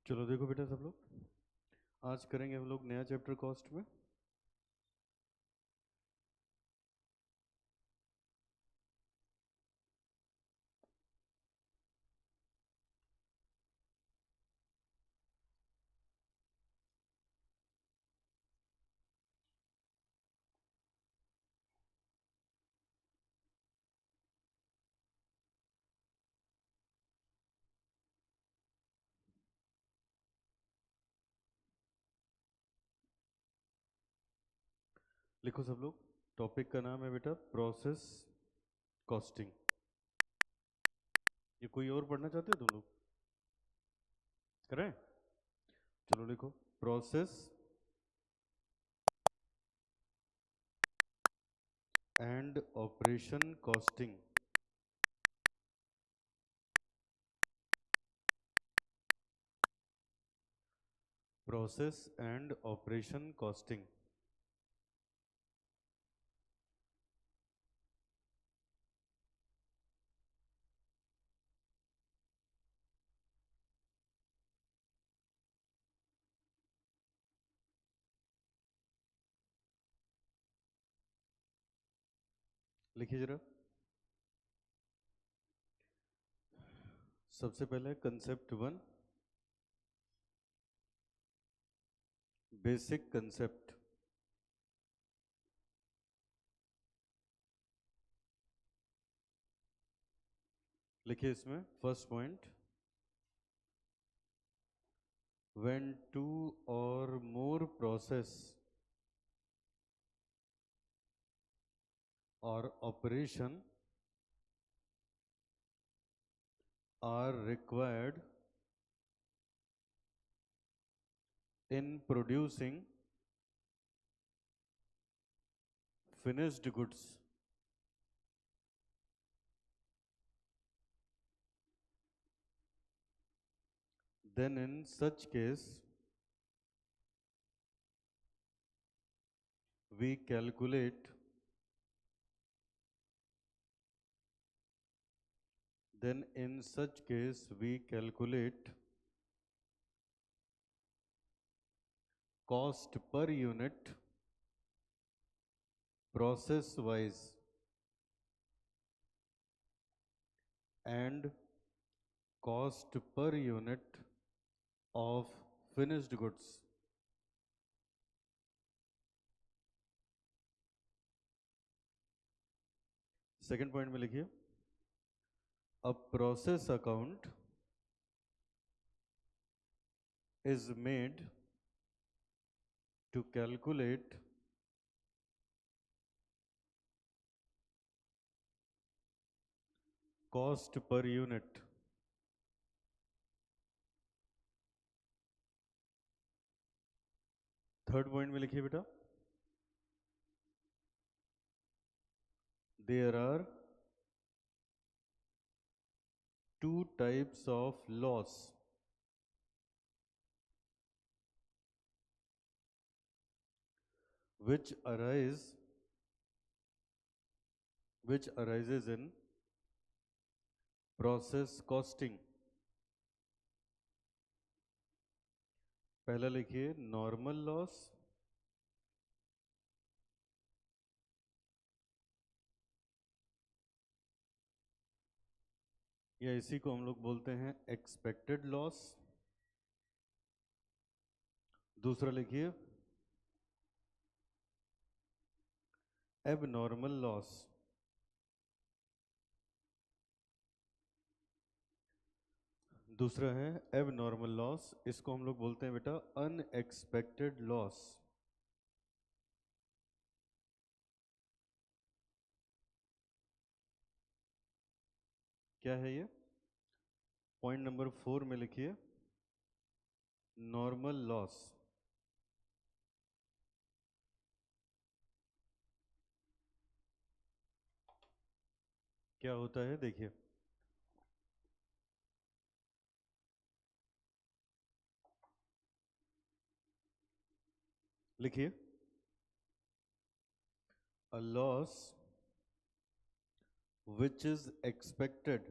चलो देखो बेटा सब लोग, आज करेंगे हम लोग नया चैप्टर कॉस्ट में। लिखो सब लोग, टॉपिक का नाम है बेटा प्रोसेस कॉस्टिंग। ये कोई और पढ़ना चाहते हो तुम लोग? करें? चलो लिखो process and operation costing. Process and operation costing. लिखिए जरा। सबसे पहले कंसेप्ट वन, बेसिक कंसेप्ट। लिखिए इसमें first point, when two or more process or operation are required in producing finished goods, then in such case we calculate cost per unit process wise and cost per unit of finished goods. Second point में लिखिए, a process account is made to calculate cost per unit. Third point में लिखिए बेटा, there are two types of loss which arises in process costing. पहला लिखिए normal loss, या इसी को हम लोग बोलते हैं एक्सपेक्टेड लॉस। दूसरा लिखिए एबनॉर्मल लॉस। दूसरा है एबनॉर्मल लॉस, इसको हम लोग बोलते हैं बेटा अनएक्सपेक्टेड लॉस। क्या है ये? पॉइंट नंबर 4 में लिखिए नॉर्मल लॉस। क्या होता है देखिए, लिखिए a loss which is expected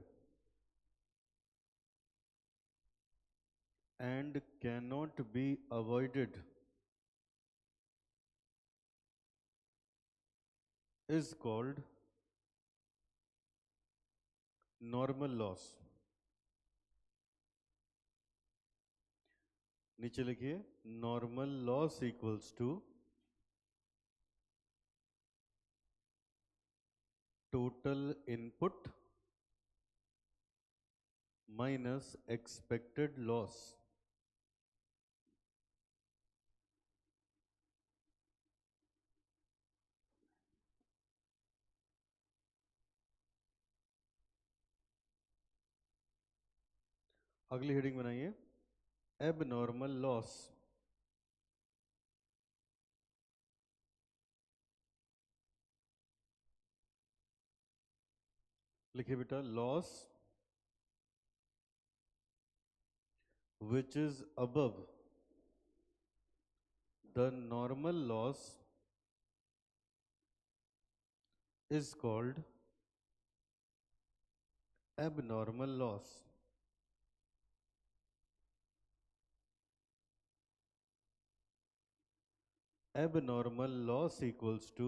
and cannot be avoided is called normal loss. नीचे लिखिए normal loss equals to total input minus expected loss. अगली हेडिंग बनाइए एबनॉर्मल लॉस. लिखिए बेटा loss which is above the normal loss is called abnormal loss. Abnormal loss equals to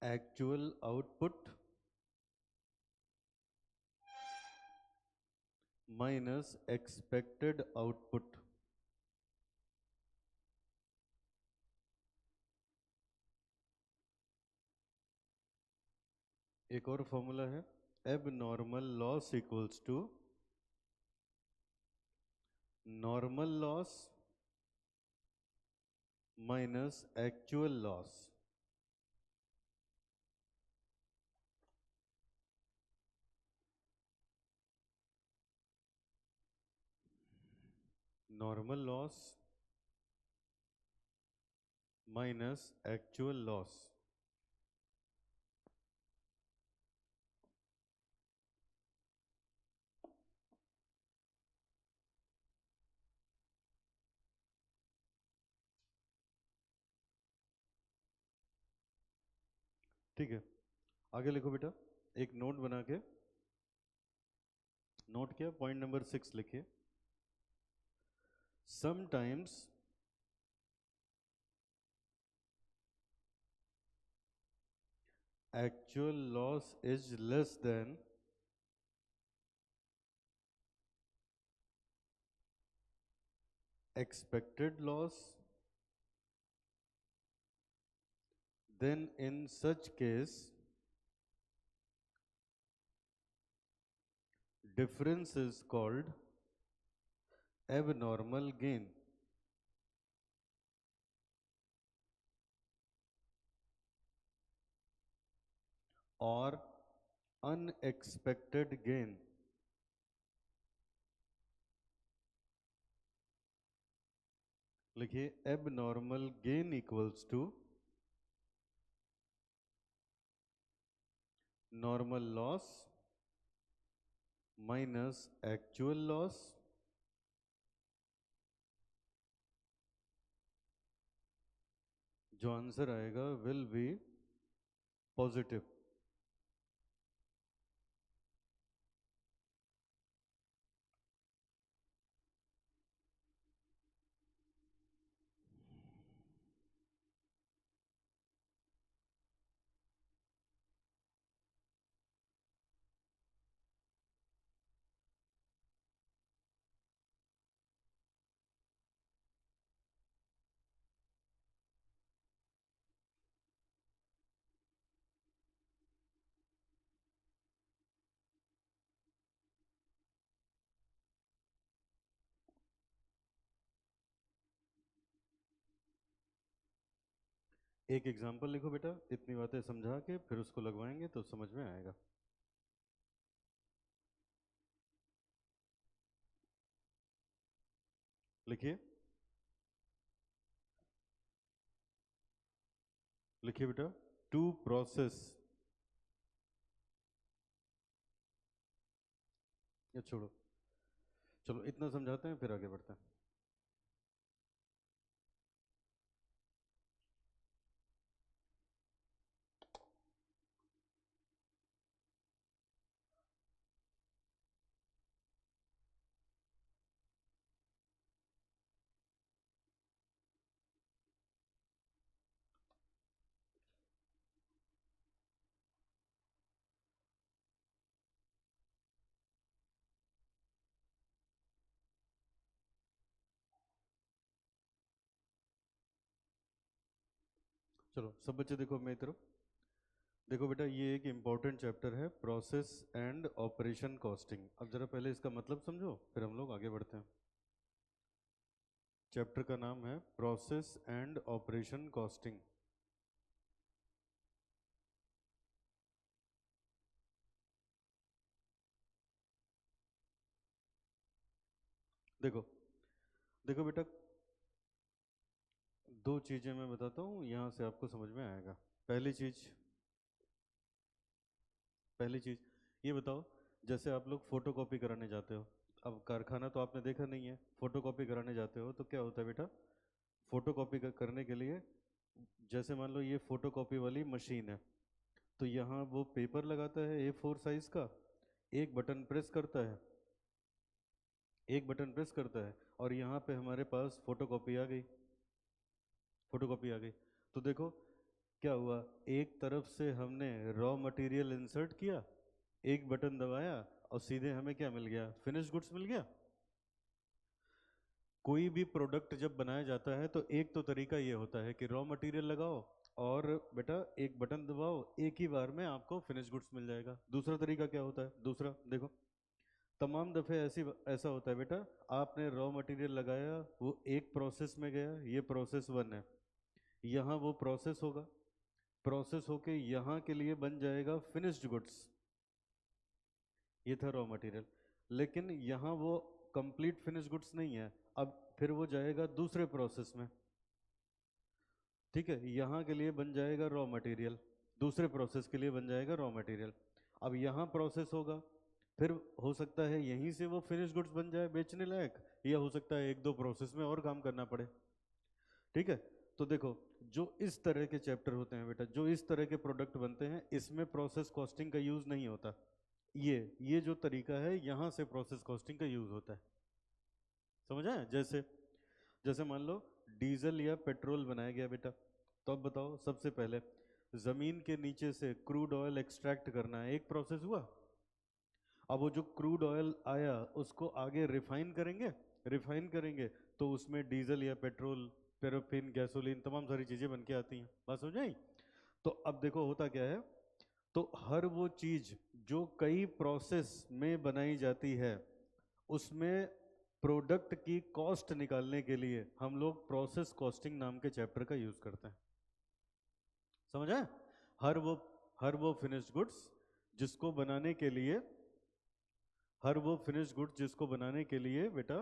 actual output minus expected output. एक और formula है abnormal loss equals to normal loss minus actual loss. Normal loss minus actual loss. ठीक है आगे लिखो बेटा एक note बना के नोट किया पॉइंट नंबर 6 लिखिए sometimes actual loss is less than expected loss, then in such case difference is called abnormal gain. Or unexpected gain. लिखिए abnormal gain equals to normal loss minus actual loss जो answer आएगा will be positive. एक example लिखो बेटा इतनी बातें समझा के फिर उसको लगवाएंगे तो समझ में आएगा. लिखिए लिखिए बेटा टू प्रोसेस ये छोड़ो चलो इतना समझाते हैं फिर आगे बढ़ते हैं. चलो सब बच्चे देखो मेरी तरफ। देखो बेटा, ये एक इम्पॉर्टेंट चैप्टर है, प्रोसेस एंड ऑपरेशन कॉस्टिंग। अब जरा पहले इसका मतलब समझो, फिर हम लोग आगे बढ़ते हैं। चैप्टर का नाम है प्रोसेस एंड ऑपरेशन कॉस्टिंग। देखो देखो बेटा, दो चीजें मैं बताता हूँ, यहाँ से आपको समझ में आएगा। पहली चीज पहली चीज ये बताओ, जैसे आप लोग फोटो कॉपी कराने जाते हो। अब कारखाना तो आपने देखा नहीं है, फोटो कॉपी कराने जाते हो तो क्या होता है बेटा? फोटो कॉपी करने के लिए, जैसे मान लो ये फोटो कॉपी वाली मशीन है, तो यहाँ वो पेपर लगाता है A4 साइज का, एक बटन प्रेस करता है, एक बटन प्रेस करता है, और यहाँ पे हमारे पास फोटो कॉपी आ गई। फोटो कॉपी आ गई। तो देखो क्या हुआ, एक तरफ से हमने रॉ मटेरियल इंसर्ट किया, एक बटन दबाया, और सीधे हमें क्या मिल गया? फिनिश गुड्स मिल गया। कोई भी प्रोडक्ट जब बनाया जाता है तो एक तो तरीका ये होता है कि रॉ मटेरियल लगाओ और बेटा एक बटन दबाओ, एक ही बार में आपको फिनिश गुड्स मिल जाएगा। दूसरा तरीका क्या होता है? दूसरा देखो, तमाम दफ़े ऐसा होता है बेटा, आपने रॉ मटेरियल लगाया, वो एक प्रोसेस में गया, ये प्रोसेस 1 है, यहाँ वो प्रोसेस होगा, प्रोसेस होके यहाँ के लिए बन जाएगा फिनिश्ड गुड्स। ये था रॉ मटेरियल। लेकिन यहाँ वो कंप्लीट फिनिश गुड्स नहीं है, अब फिर वो जाएगा दूसरे प्रोसेस में। ठीक है, यहाँ के लिए बन जाएगा रॉ मटेरियल, दूसरे प्रोसेस के लिए बन जाएगा रॉ मटेरियल। अब यहाँ प्रोसेस होगा, फिर हो सकता है यहीं से वो फिनिश गुड्स बन जाए बेचने लायक, या हो सकता है एक दो प्रोसेस में और काम करना पड़े। ठीक है, तो देखो, जो इस तरह के चैप्टर होते हैं बेटा, जो इस तरह के प्रोडक्ट बनते हैं, इसमें प्रोसेस कॉस्टिंग का यूज नहीं होता। ये जो तरीका है, यहाँ से प्रोसेस कॉस्टिंग का यूज होता है। समझ आया? जैसे जैसे मान लो डीजल या पेट्रोल बनाया गया बेटा, तो अब बताओ, सबसे पहले जमीन के नीचे से क्रूड ऑयल एक्सट्रैक्ट करना है, एक प्रोसेस हुआ। अब वो जो क्रूड ऑयल आया, उसको आगे रिफाइन करेंगे, रिफाइन करेंगे तो उसमें डीजल या पेट्रोल, पैराफिन, गैसोलीन, तमाम सारी चीजें बन के आती हैं। बात समझ आई? तो अब देखो होता क्या है, तो हर वो चीज जो कई प्रोसेस में बनाई जाती है, उसमें प्रोडक्ट की कॉस्ट निकालने के लिए हम लोग प्रोसेस कॉस्टिंग नाम के चैप्टर का यूज करते हैं। समझ आए? हर वो हर वो फिनिश्ड गुड्स जिसको बनाने के लिए हर वो फिनिश्ड गुड्स जिसको बनाने के लिए बेटा,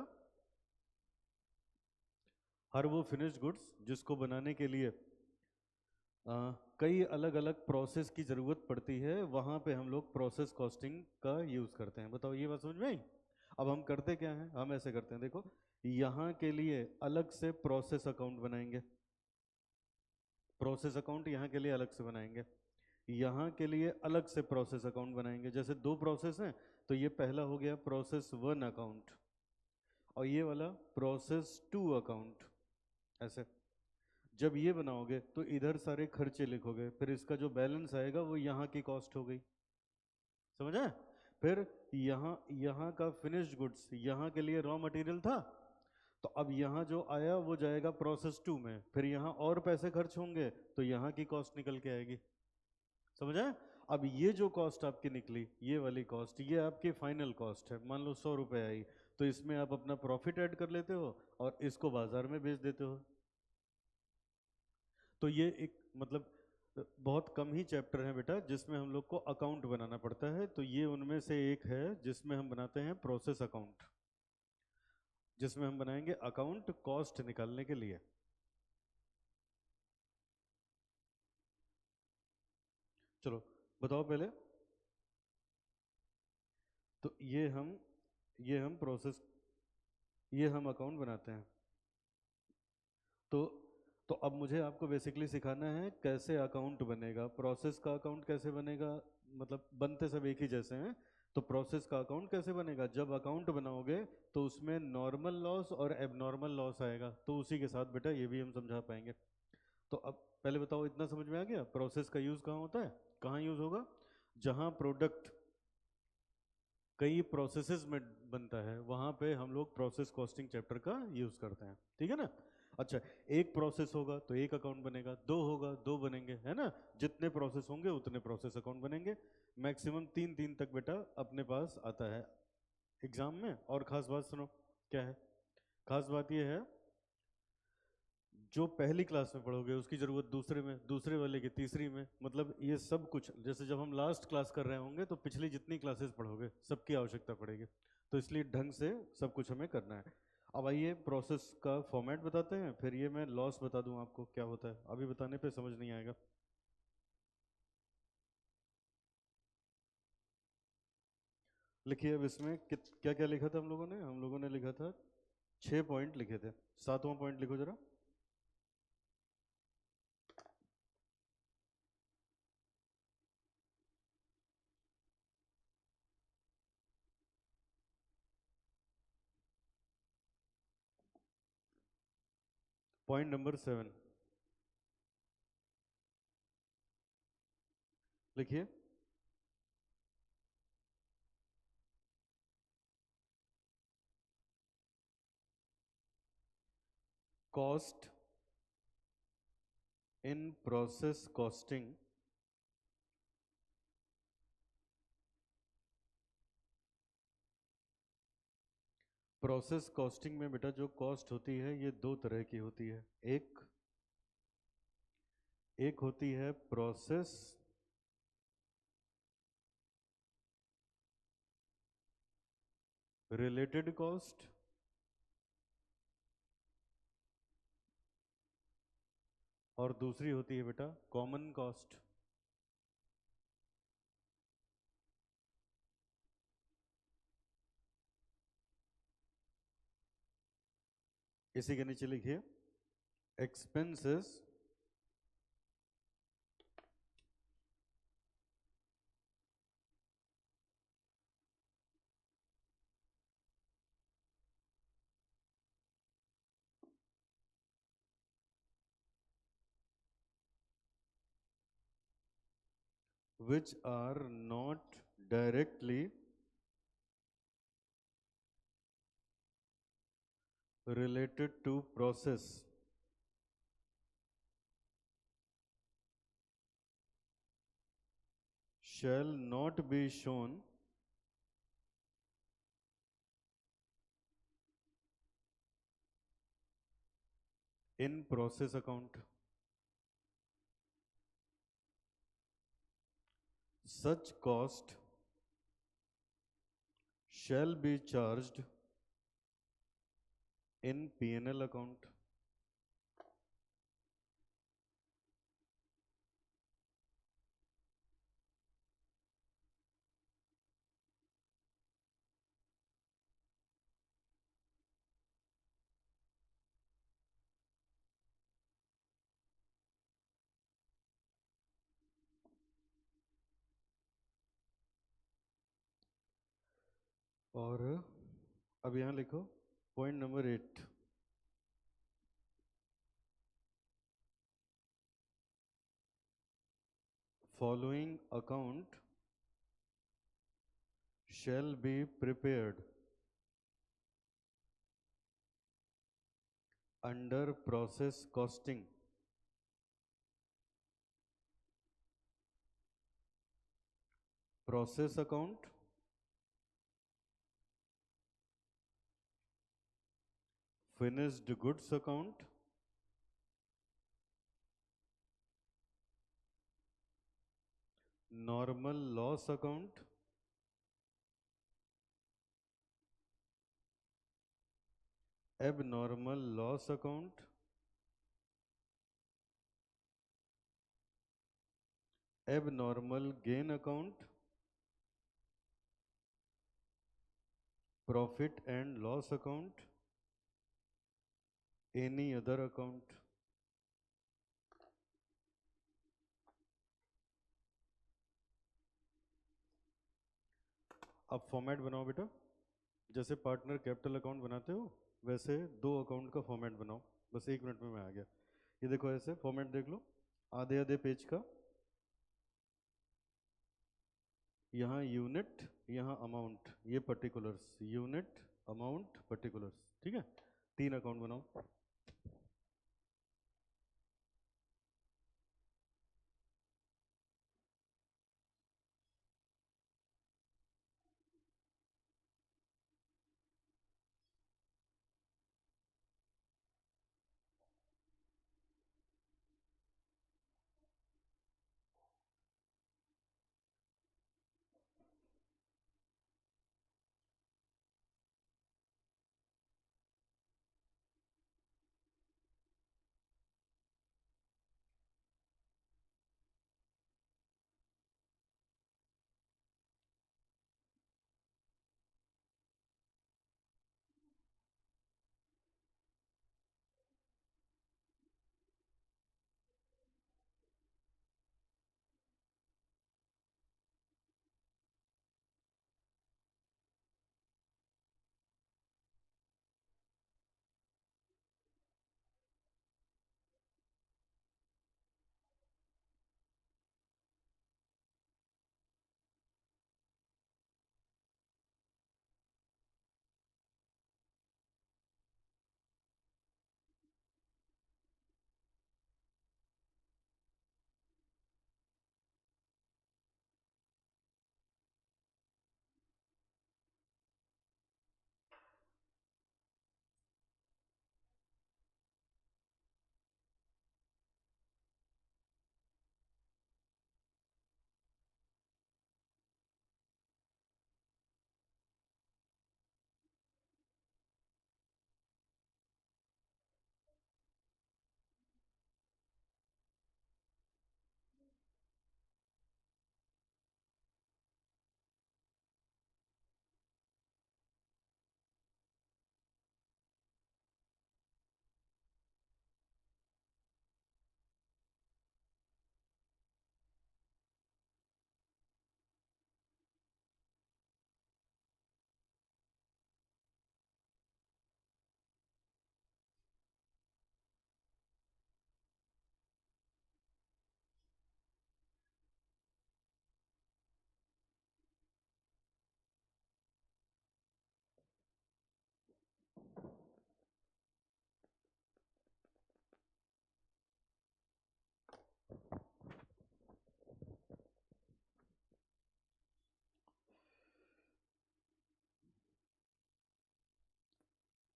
हर वो फिनिश्ड गुड्स जिसको बनाने के लिए कई अलग अलग प्रोसेस की ज़रूरत पड़ती है, वहाँ पे हम लोग प्रोसेस कॉस्टिंग का यूज़ करते हैं। बताओ, ये बात समझ में आई? अब हम करते क्या हैं, हम ऐसे करते हैं, देखो, यहाँ के लिए अलग से प्रोसेस अकाउंट बनाएंगे, प्रोसेस अकाउंट यहाँ के लिए अलग से बनाएंगे, यहाँ के लिए अलग से प्रोसेस अकाउंट बनाएंगे। जैसे दो प्रोसेस हैं, तो ये पहला हो गया प्रोसेस 1 अकाउंट, और ये वाला प्रोसेस 2 अकाउंट। ऐसे जब ये बनाओगे तो इधर सारे खर्चे लिखोगे, फिर इसका जो बैलेंस आएगा वो यहाँ की कॉस्ट हो गई। समझ आया? फिर यहाँ यहाँ का फिनिश्ड गुड्स, यहाँ के लिए रॉ मटेरियल था, तो अब यहाँ जो आया वो जाएगा प्रोसेस 2 में, फिर यहाँ और पैसे खर्च होंगे तो यहाँ की कॉस्ट निकल के आएगी। समझ आया? अब ये जो कॉस्ट आपकी निकली, ये वाली कॉस्ट, ये आपकी फाइनल कॉस्ट है। मान लो 100 रुपये आई, तो इसमें आप अपना प्रॉफिट ऐड कर लेते हो और इसको बाजार में बेच देते हो। तो ये एक मतलब बहुत कम ही चैप्टर है बेटा जिसमें हम लोग को अकाउंट बनाना पड़ता है, तो ये उनमें से एक है जिसमें हम बनाते हैं प्रोसेस अकाउंट, जिसमें हम बनाएंगे अकाउंट कॉस्ट निकालने के लिए। चलो बताओ पहले, तो ये हम प्रोसेस ये हम अकाउंट बनाते हैं। तो तो अब मुझे आपको बेसिकली सिखाना है कैसे अकाउंट बनेगा, प्रोसेस का अकाउंट कैसे बनेगा, मतलब बनते सब एक ही जैसे हैं। तो प्रोसेस का अकाउंट कैसे बनेगा, जब अकाउंट बनाओगे तो उसमें नॉर्मल लॉस और एबनॉर्मल लॉस आएगा, तो उसी के साथ बेटा ये भी हम समझा पाएंगे। तो अब पहले बताओ, इतना समझ में आ गया प्रोसेस का यूज़ कहाँ होता है? कहाँ यूज़ होगा? जहाँ प्रोडक्ट कई प्रोसेसेस में बनता है, वहाँ पे हम लोग प्रोसेस कॉस्टिंग चैप्टर का यूज़ करते हैं। ठीक है ना? अच्छा, एक प्रोसेस होगा तो एक अकाउंट बनेगा, दो होगा दो बनेंगे, है ना? जितने प्रोसेस होंगे उतने प्रोसेस अकाउंट बनेंगे। मैक्सिमम तीन तीन तक बेटा अपने पास आता है एग्जाम में। और खास बात सुनो, क्या है खास बात? ये है जो पहली क्लास में पढ़ोगे उसकी जरूरत दूसरे में, दूसरे वाले की तीसरी में। मतलब ये सब कुछ जैसे जब हम लास्ट क्लास कर रहे होंगे तो पिछली जितनी क्लासेस पढ़ोगे सबकी आवश्यकता पड़ेगी। तो इसलिए ढंग से सब कुछ हमें करना है। अब आइए प्रोसेस का फॉर्मेट बताते हैं, फिर ये मैं लॉस बता दूं आपको क्या होता है, अभी बताने पे समझ नहीं आएगा। लिखिए अब इसमें क्या क्या लिखा था हम लोगों ने लिखा था 6 पॉइंट लिखे थे। सातवां पॉइंट लिखो जरा। पॉइंट नंबर 7 लिखिए। Cost in process costing process costing में बेटा जो कॉस्ट होती है ये दो तरह की होती है। एक एक होती है प्रोसेस रिलेटेड कॉस्ट, और दूसरी होती है बेटा कॉमन कॉस्ट। इसी के नीचे लिखिए expenses which are not directly related to process shall not be shown in process account. Such cost shall be charged in P&L account. और अब यहाँ लिखो point number 8। Following account shall be prepared under process costing. Process account, finished goods account, normal loss account, abnormal loss account, abnormal gain account, profit and loss account, any other account. अब format बनाओ बेटा, जैसे partner capital account बनाते हो वैसे दो account का format बनाओ। बस 1 मिनट में मैं आ गया। ये देखो ऐसे फॉर्मेट देख लो, आधे आधे पेज का। यहाँ यूनिट, यहाँ अमाउंट, ये पर्टिकुलर्स, यूनिट अमाउंट पर्टिकुलर्स, ठीक है? 3 अकाउंट बनाओ।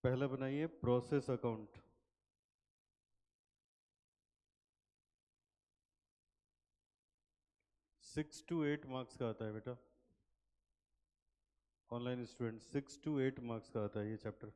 पहला बनाइए प्रोसेस अकाउंट। 6 to 8 मार्क्स का आता है बेटा। ऑनलाइन स्टूडेंट 6 to 8 मार्क्स का आता है ये chapter.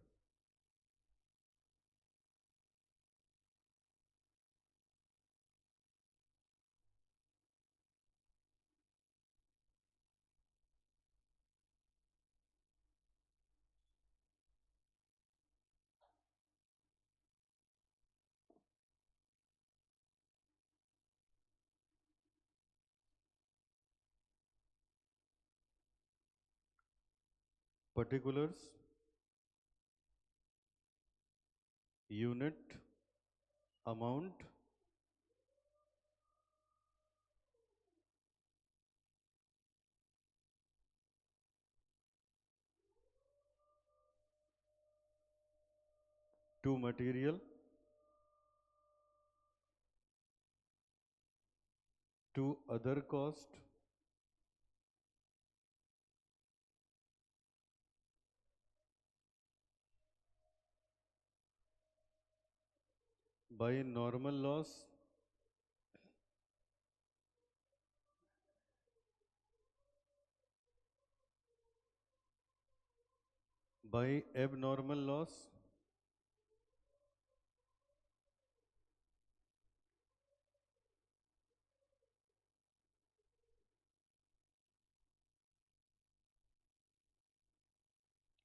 Particulars, unit, amount, to material, to other cost, by normal loss, by abnormal loss,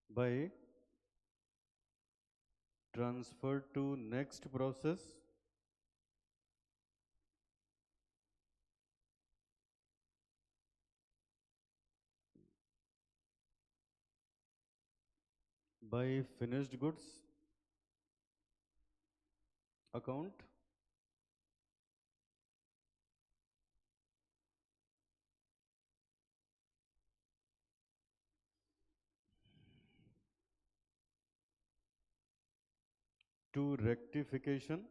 by transfer to next process, by finished goods account, to rectification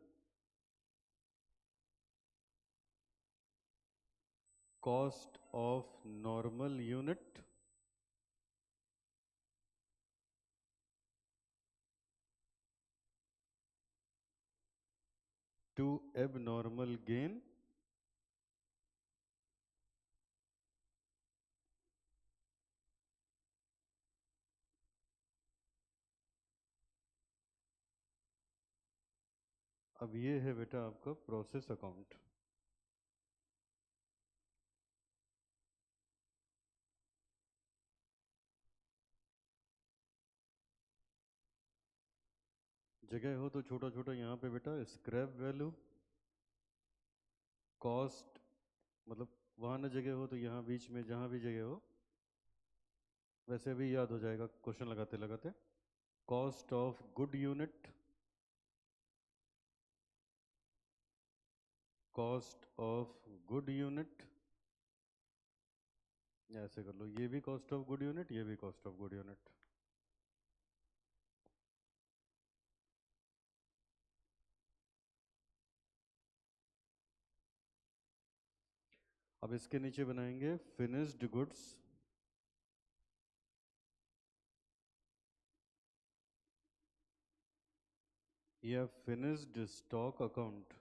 cost of normal unit, to abnormal gain, अब ये है बेटा आपका process account. जगह हो तो छोटा छोटा यहाँ पे बेटा स्क्रैप वैल्यू, कॉस्ट, मतलब वहाँ ना जगह हो तो यहाँ बीच में जहाँ भी जगह हो, वैसे भी याद हो जाएगा क्वेश्चन लगाते लगाते। Cost of good unit, cost of good unit, ऐसे कर लो, ये भी कॉस्ट ऑफ गुड यूनिट, ये भी कॉस्ट ऑफ गुड यूनिट। अब इसके नीचे बनाएंगे फिनिश्ड गुड्स, या finished stock account.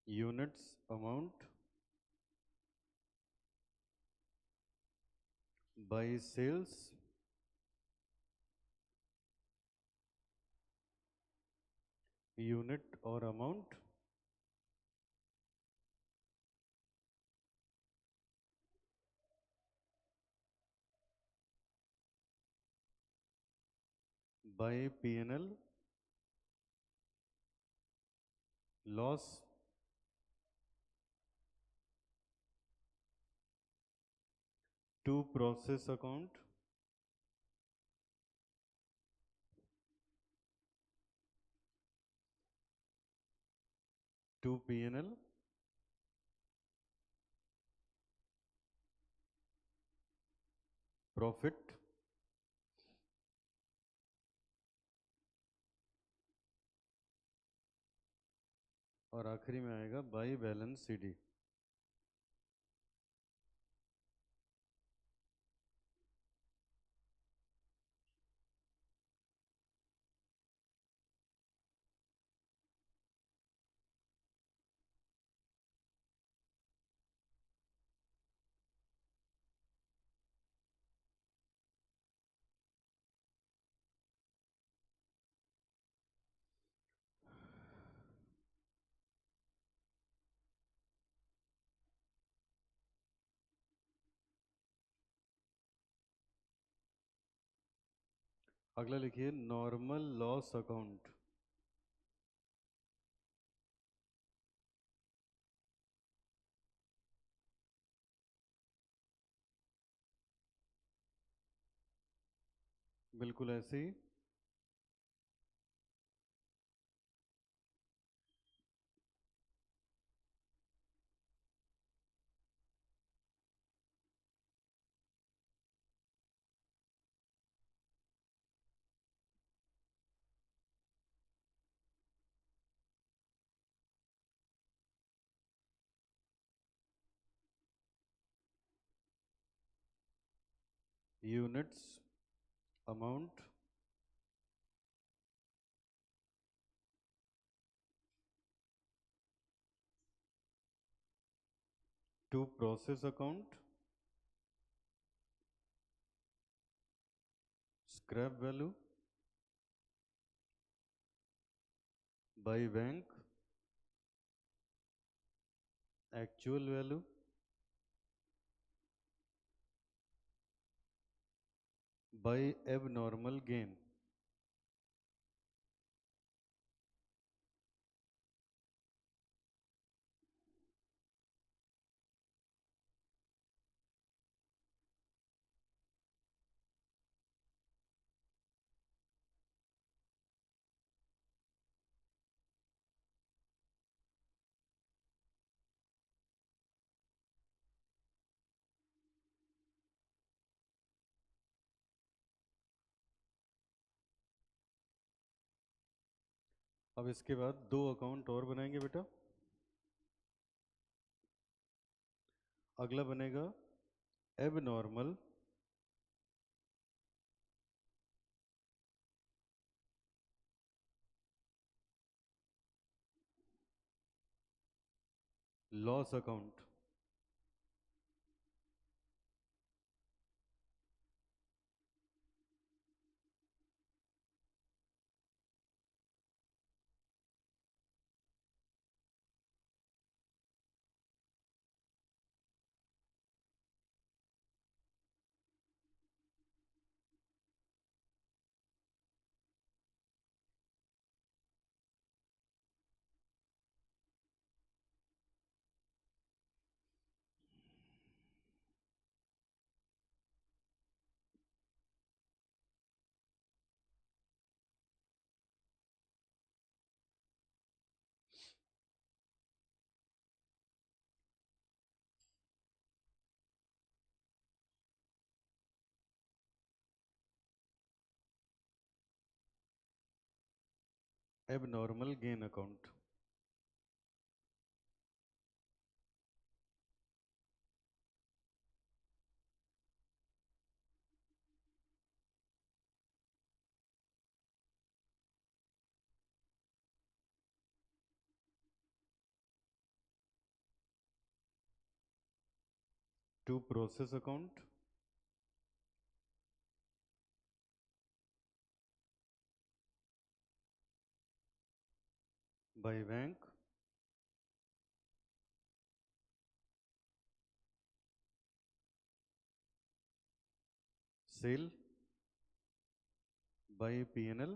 Units amount by sales, unit और amount by P&L, loss to process account, to P&L, profit, और आखिरी में आएगा बाई बैलेंस CD। अगला लिखिए नॉर्मल लॉस अकाउंट। बिल्कुल ऐसे ही। Units, amount, to process account, scrap value, by bank, actual value, by abnormal gain. अब इसके बाद दो अकाउंट और बनाएंगे बेटा। अगला बनेगा abnormal loss account. Abnormal gain account. To process account, by bank, sale, by P&L,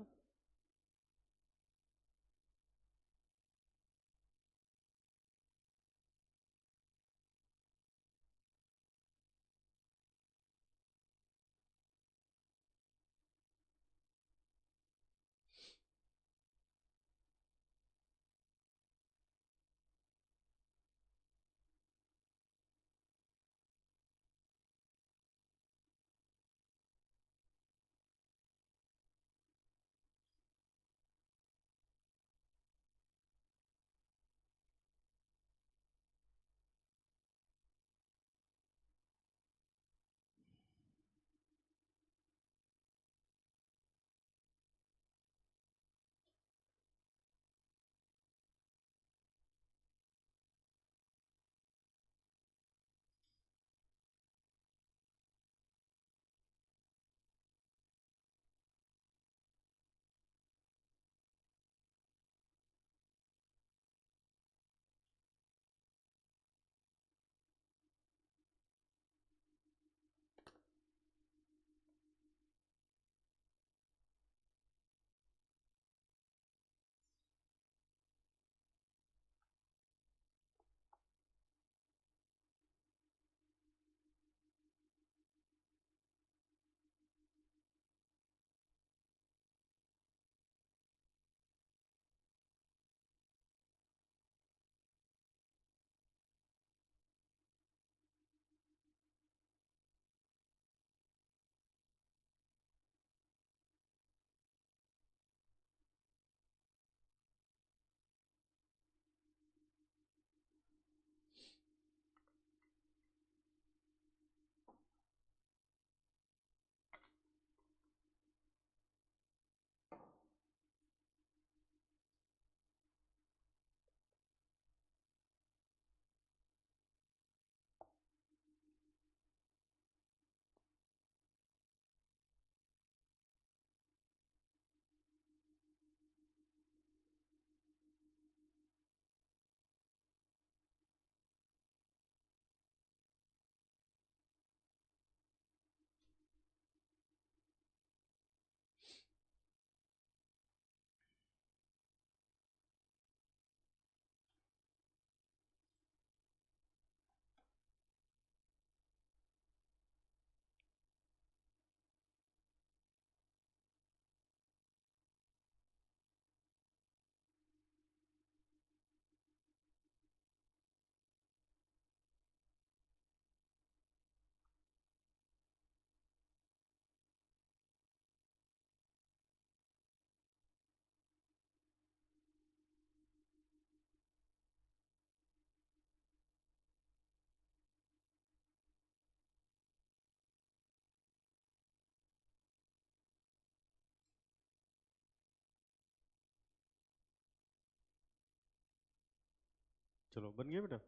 चलो बन गया बेटा।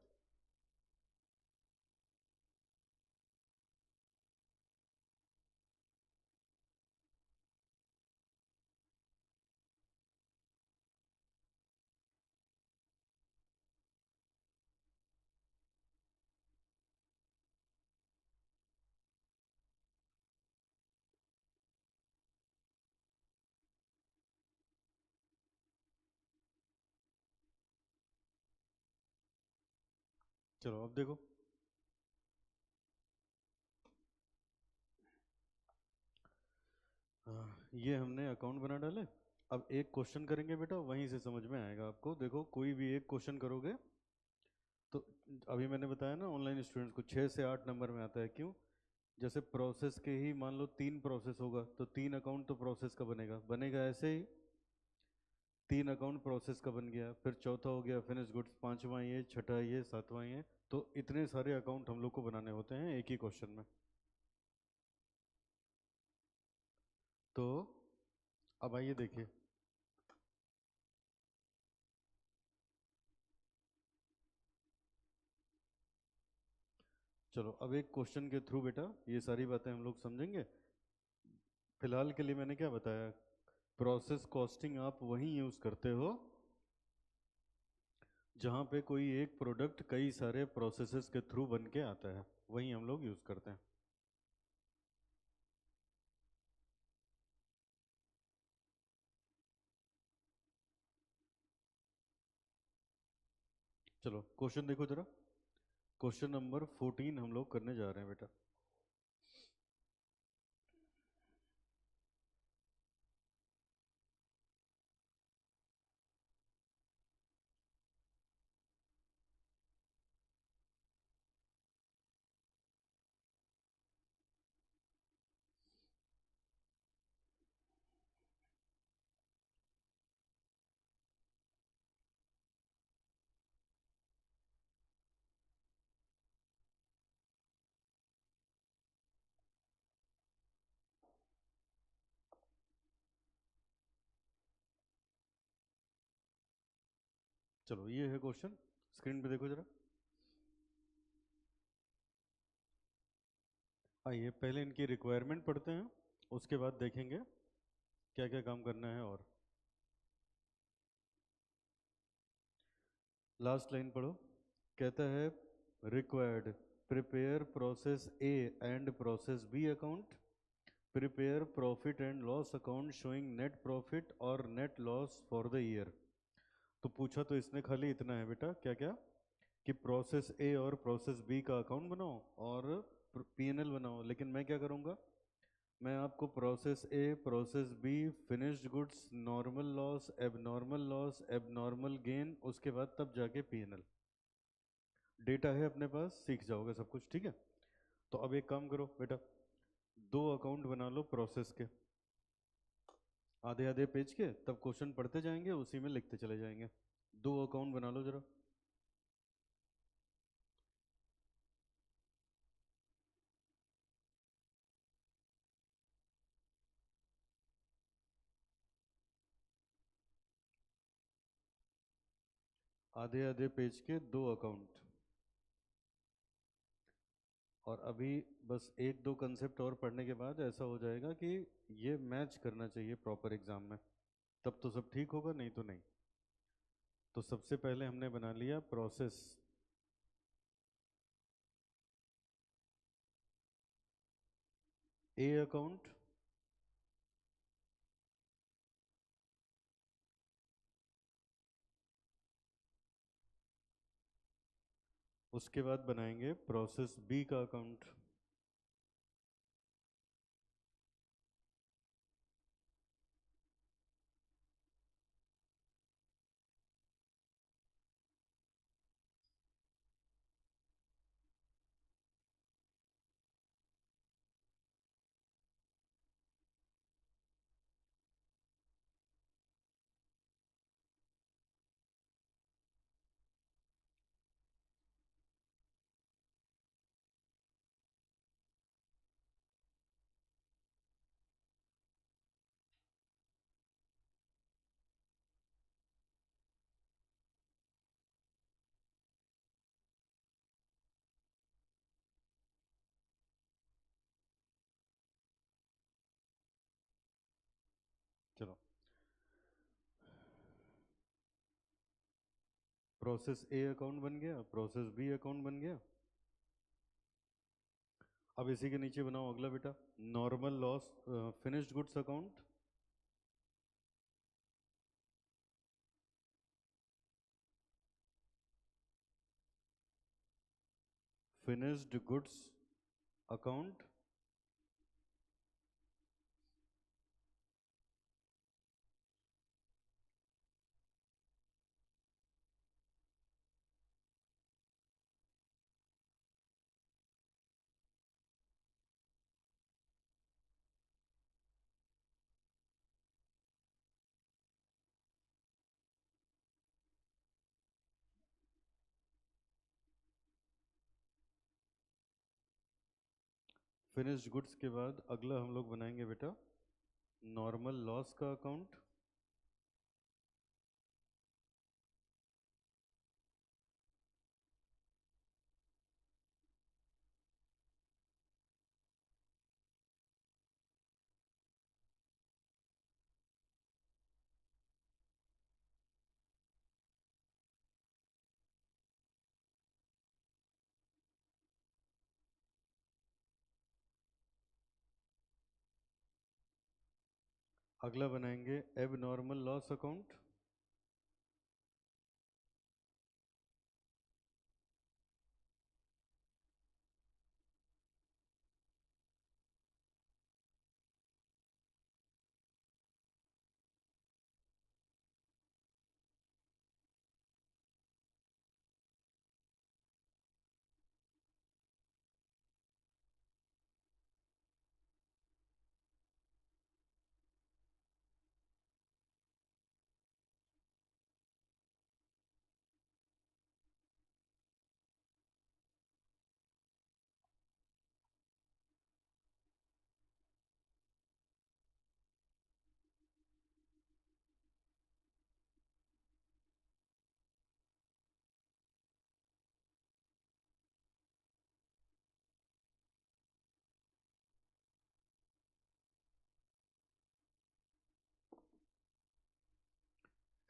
चलो अब देखो। ये हमने अकाउंट बना डाले। अब एक क्वेश्चन करेंगे बेटा, वहीं से समझ में आएगा आपको। देखो कोई भी एक क्वेश्चन करोगे तो अभी मैंने बताया ना, ऑनलाइन स्टूडेंट्स को 6 से 8 नंबर में आता है। क्यों? जैसे प्रोसेस के ही मान लो 3 प्रोसेस होगा तो 3 अकाउंट तो प्रोसेस का बनेगा बनेगा ऐसे ही। 3 अकाउंट प्रोसेस का बन गया, फिर चौथा हो गया फिनिश गुड्स, पांचवा ये, छठा ये, सातवां ये। तो इतने सारे अकाउंट हम लोग को बनाने होते हैं एक ही क्वेश्चन में। तो अब आइए देखिए। चलो अब एक क्वेश्चन के थ्रू बेटा ये सारी बातें हम लोग समझेंगे। फिलहाल के लिए मैंने क्या बताया, प्रोसेस कॉस्टिंग आप वहीं यूज करते हो जहाँ पे कोई एक प्रोडक्ट कई सारे प्रोसेसेस के थ्रू बन के आता है, वहीं हम लोग यूज करते हैं। चलो क्वेश्चन देखो जरा। क्वेश्चन नंबर 14 हम लोग करने जा रहे हैं बेटा। चलो ये है क्वेश्चन, स्क्रीन पे देखो जरा। आइए पहले इनकी रिक्वायरमेंट पढ़ते हैं, उसके बाद देखेंगे क्या क्या काम करना है। और लास्ट लाइन पढ़ो। कहता है required prepare process A and process B account, prepare profit and loss account showing net profit और net loss for the year. तो पूछा तो इसने खाली इतना है बेटा, क्या क्या, कि प्रोसेस ए और प्रोसेस बी का अकाउंट बनाओ और पीएनएल बनाओ। लेकिन मैं क्या करूँगा, मैं आपको process A, process B, finished goods, normal loss, abnormal gain, उसके बाद तब जाके पीएनएल। डेटा है अपने पास, सीख जाओगे सब कुछ, ठीक है। तो अब एक काम करो बेटा, 2 अकाउंट बना लो प्रोसेस के, आधे आधे पेज के, तब क्वेश्चन पढ़ते जाएंगे उसी में लिखते चले जाएंगे। 2 अकाउंट बना लो जरा। आधे आधे पेज के 2 अकाउंट। और अभी बस एक दो कंसेप्ट और पढ़ने के बाद ऐसा हो जाएगा कि ये मैच करना चाहिए प्रॉपर एग्जाम में, तब तो सब ठीक होगा, नहीं तो नहीं। तो सबसे पहले हमने बना लिया प्रोसेस ए अकाउंट, उसके बाद बनाएंगे प्रोसेस बी का अकाउंट। प्रोसेस ए अकाउंट बन गया, प्रोसेस बी अकाउंट बन गया। अब इसी के नीचे बनाओ अगला बेटा, normal loss finished goods account. Finished goods account. Finished goods के बाद अगला हम लोग बनाएंगे बेटा नॉर्मल लॉस का अकाउंट। अगला बनाएंगे एब नॉर्मल लॉस अकाउंट।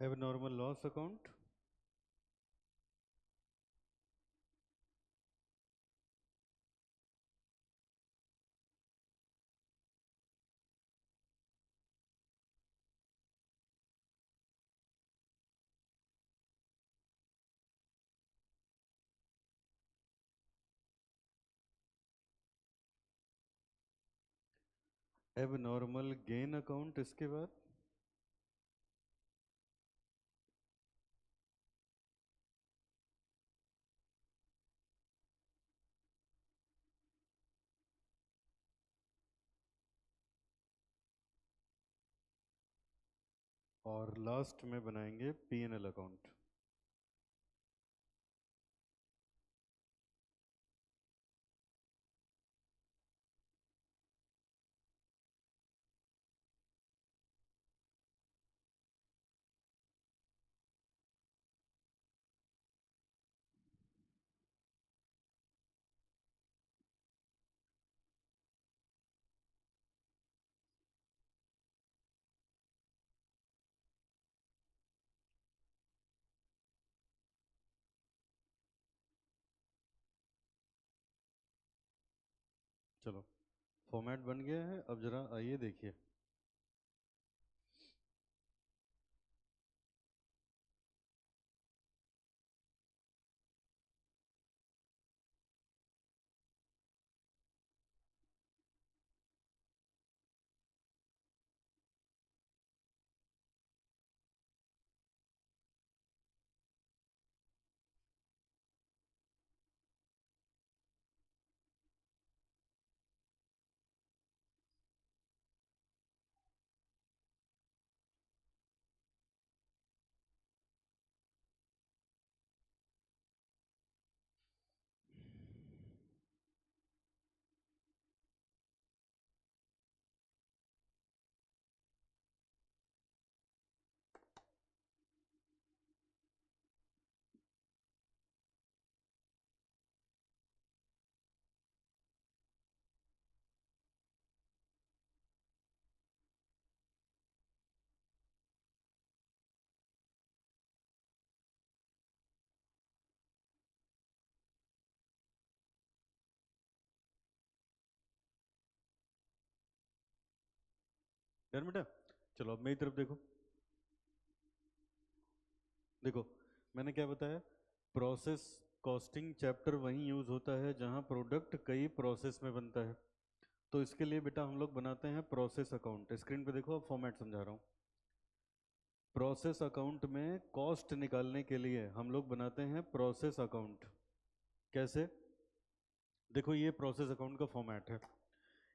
एब नॉर्मल लॉस अकाउंट। एब नॉर्मल गेन अकाउंट इसके बाद। और लास्ट में बनाएंगे पीएनएल अकाउंट। चलो फॉर्मेट बन गया है, अब जरा आइए देखिए। डन बेटा। चलो अब मेरी तरफ देखो। देखो मैंने क्या बताया, प्रोसेस कॉस्टिंग चैप्टर वहीं यूज होता है जहां प्रोडक्ट कई प्रोसेस में बनता है। तो इसके लिए बेटा हम लोग बनाते हैं प्रोसेस अकाउंट। स्क्रीन पे देखो, अब फॉर्मेट समझा रहा हूँ। प्रोसेस अकाउंट में कॉस्ट निकालने के लिए हम लोग बनाते हैं प्रोसेस अकाउंट। कैसे? देखो ये प्रोसेस अकाउंट का फॉर्मेट है,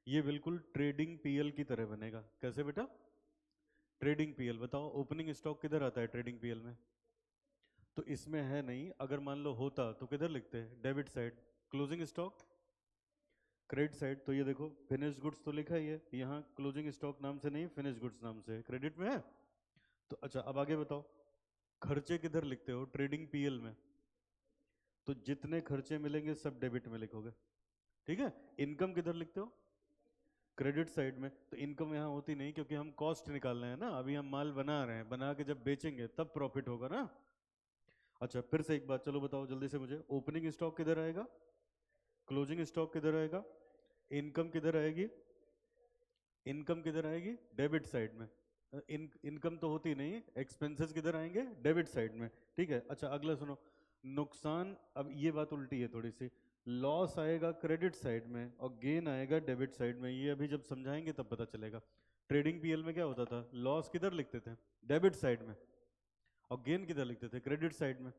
ये बिल्कुल ट्रेडिंग पीएल की तरह बनेगा। कैसे बेटा? Trading PL. बताओ ओपनिंग स्टॉक किधर आता है ट्रेडिंग पीएल में? तो इसमें है नहीं, अगर मान लो होता तो किधर लिखते हैं? Debit side. Closing stock credit side. तो ये देखो फिनिश्ड गुड्स तो लिखा ही है, यहाँ क्लोजिंग स्टॉक नाम से नहीं फिनिश्ड गुड्स नाम से क्रेडिट में है। तो अच्छा अब आगे बताओ, खर्चे किधर लिखते हो ट्रेडिंग पीएल में? तो जितने खर्चे मिलेंगे सब डेबिट में लिखोगे, ठीक है। इनकम किधर लिखते हो? क्रेडिट साइड में। तो इनकम यहाँ होती नहीं क्योंकि हम कॉस्ट निकाल रहे हैं ना, अभी हम माल बना रहे हैं, बना के जब बेचेंगे तब प्रॉफिट होगा ना। अच्छा फिर से एक बात, चलो बताओ जल्दी से मुझे, ओपनिंग स्टॉक किधर आएगा? क्लोजिंग स्टॉक किधर आएगा? इनकम किधर आएगी? इनकम किधर आएगी? डेबिट साइड में। इनकम तो होती नहीं, एक्सपेंसेस किधर आएंगे? डेबिट साइड में, ठीक है। अच्छा अगला सुनो, नुकसान, अब ये बात उल्टी है थोड़ी सी, लॉस आएगा क्रेडिट साइड में और गेन आएगा डेबिट साइड में। ये अभी जब समझाएंगे तब पता चलेगा। ट्रेडिंग पीएल में क्या होता था, लॉस किधर लिखते थे? डेबिट साइड में। और गेन किधर लिखते थे? क्रेडिट साइड में।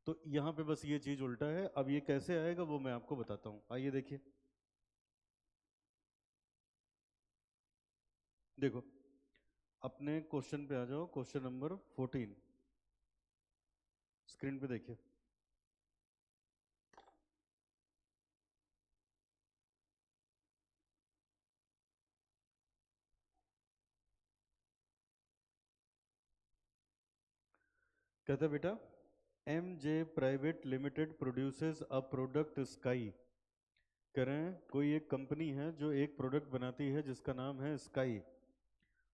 तो यहाँ पे बस ये चीज उल्टा है। अब ये कैसे आएगा वो मैं आपको बताता हूँ, आइए देखिए। देखो अपने क्वेश्चन पे आ जाओ, क्वेश्चन नंबर 14, स्क्रीन पे देखिए। कहता है बेटा, M J private limited produces a product Sky. कह रहे हैं कोई एक कंपनी है जो एक प्रोडक्ट बनाती है जिसका नाम है Sky,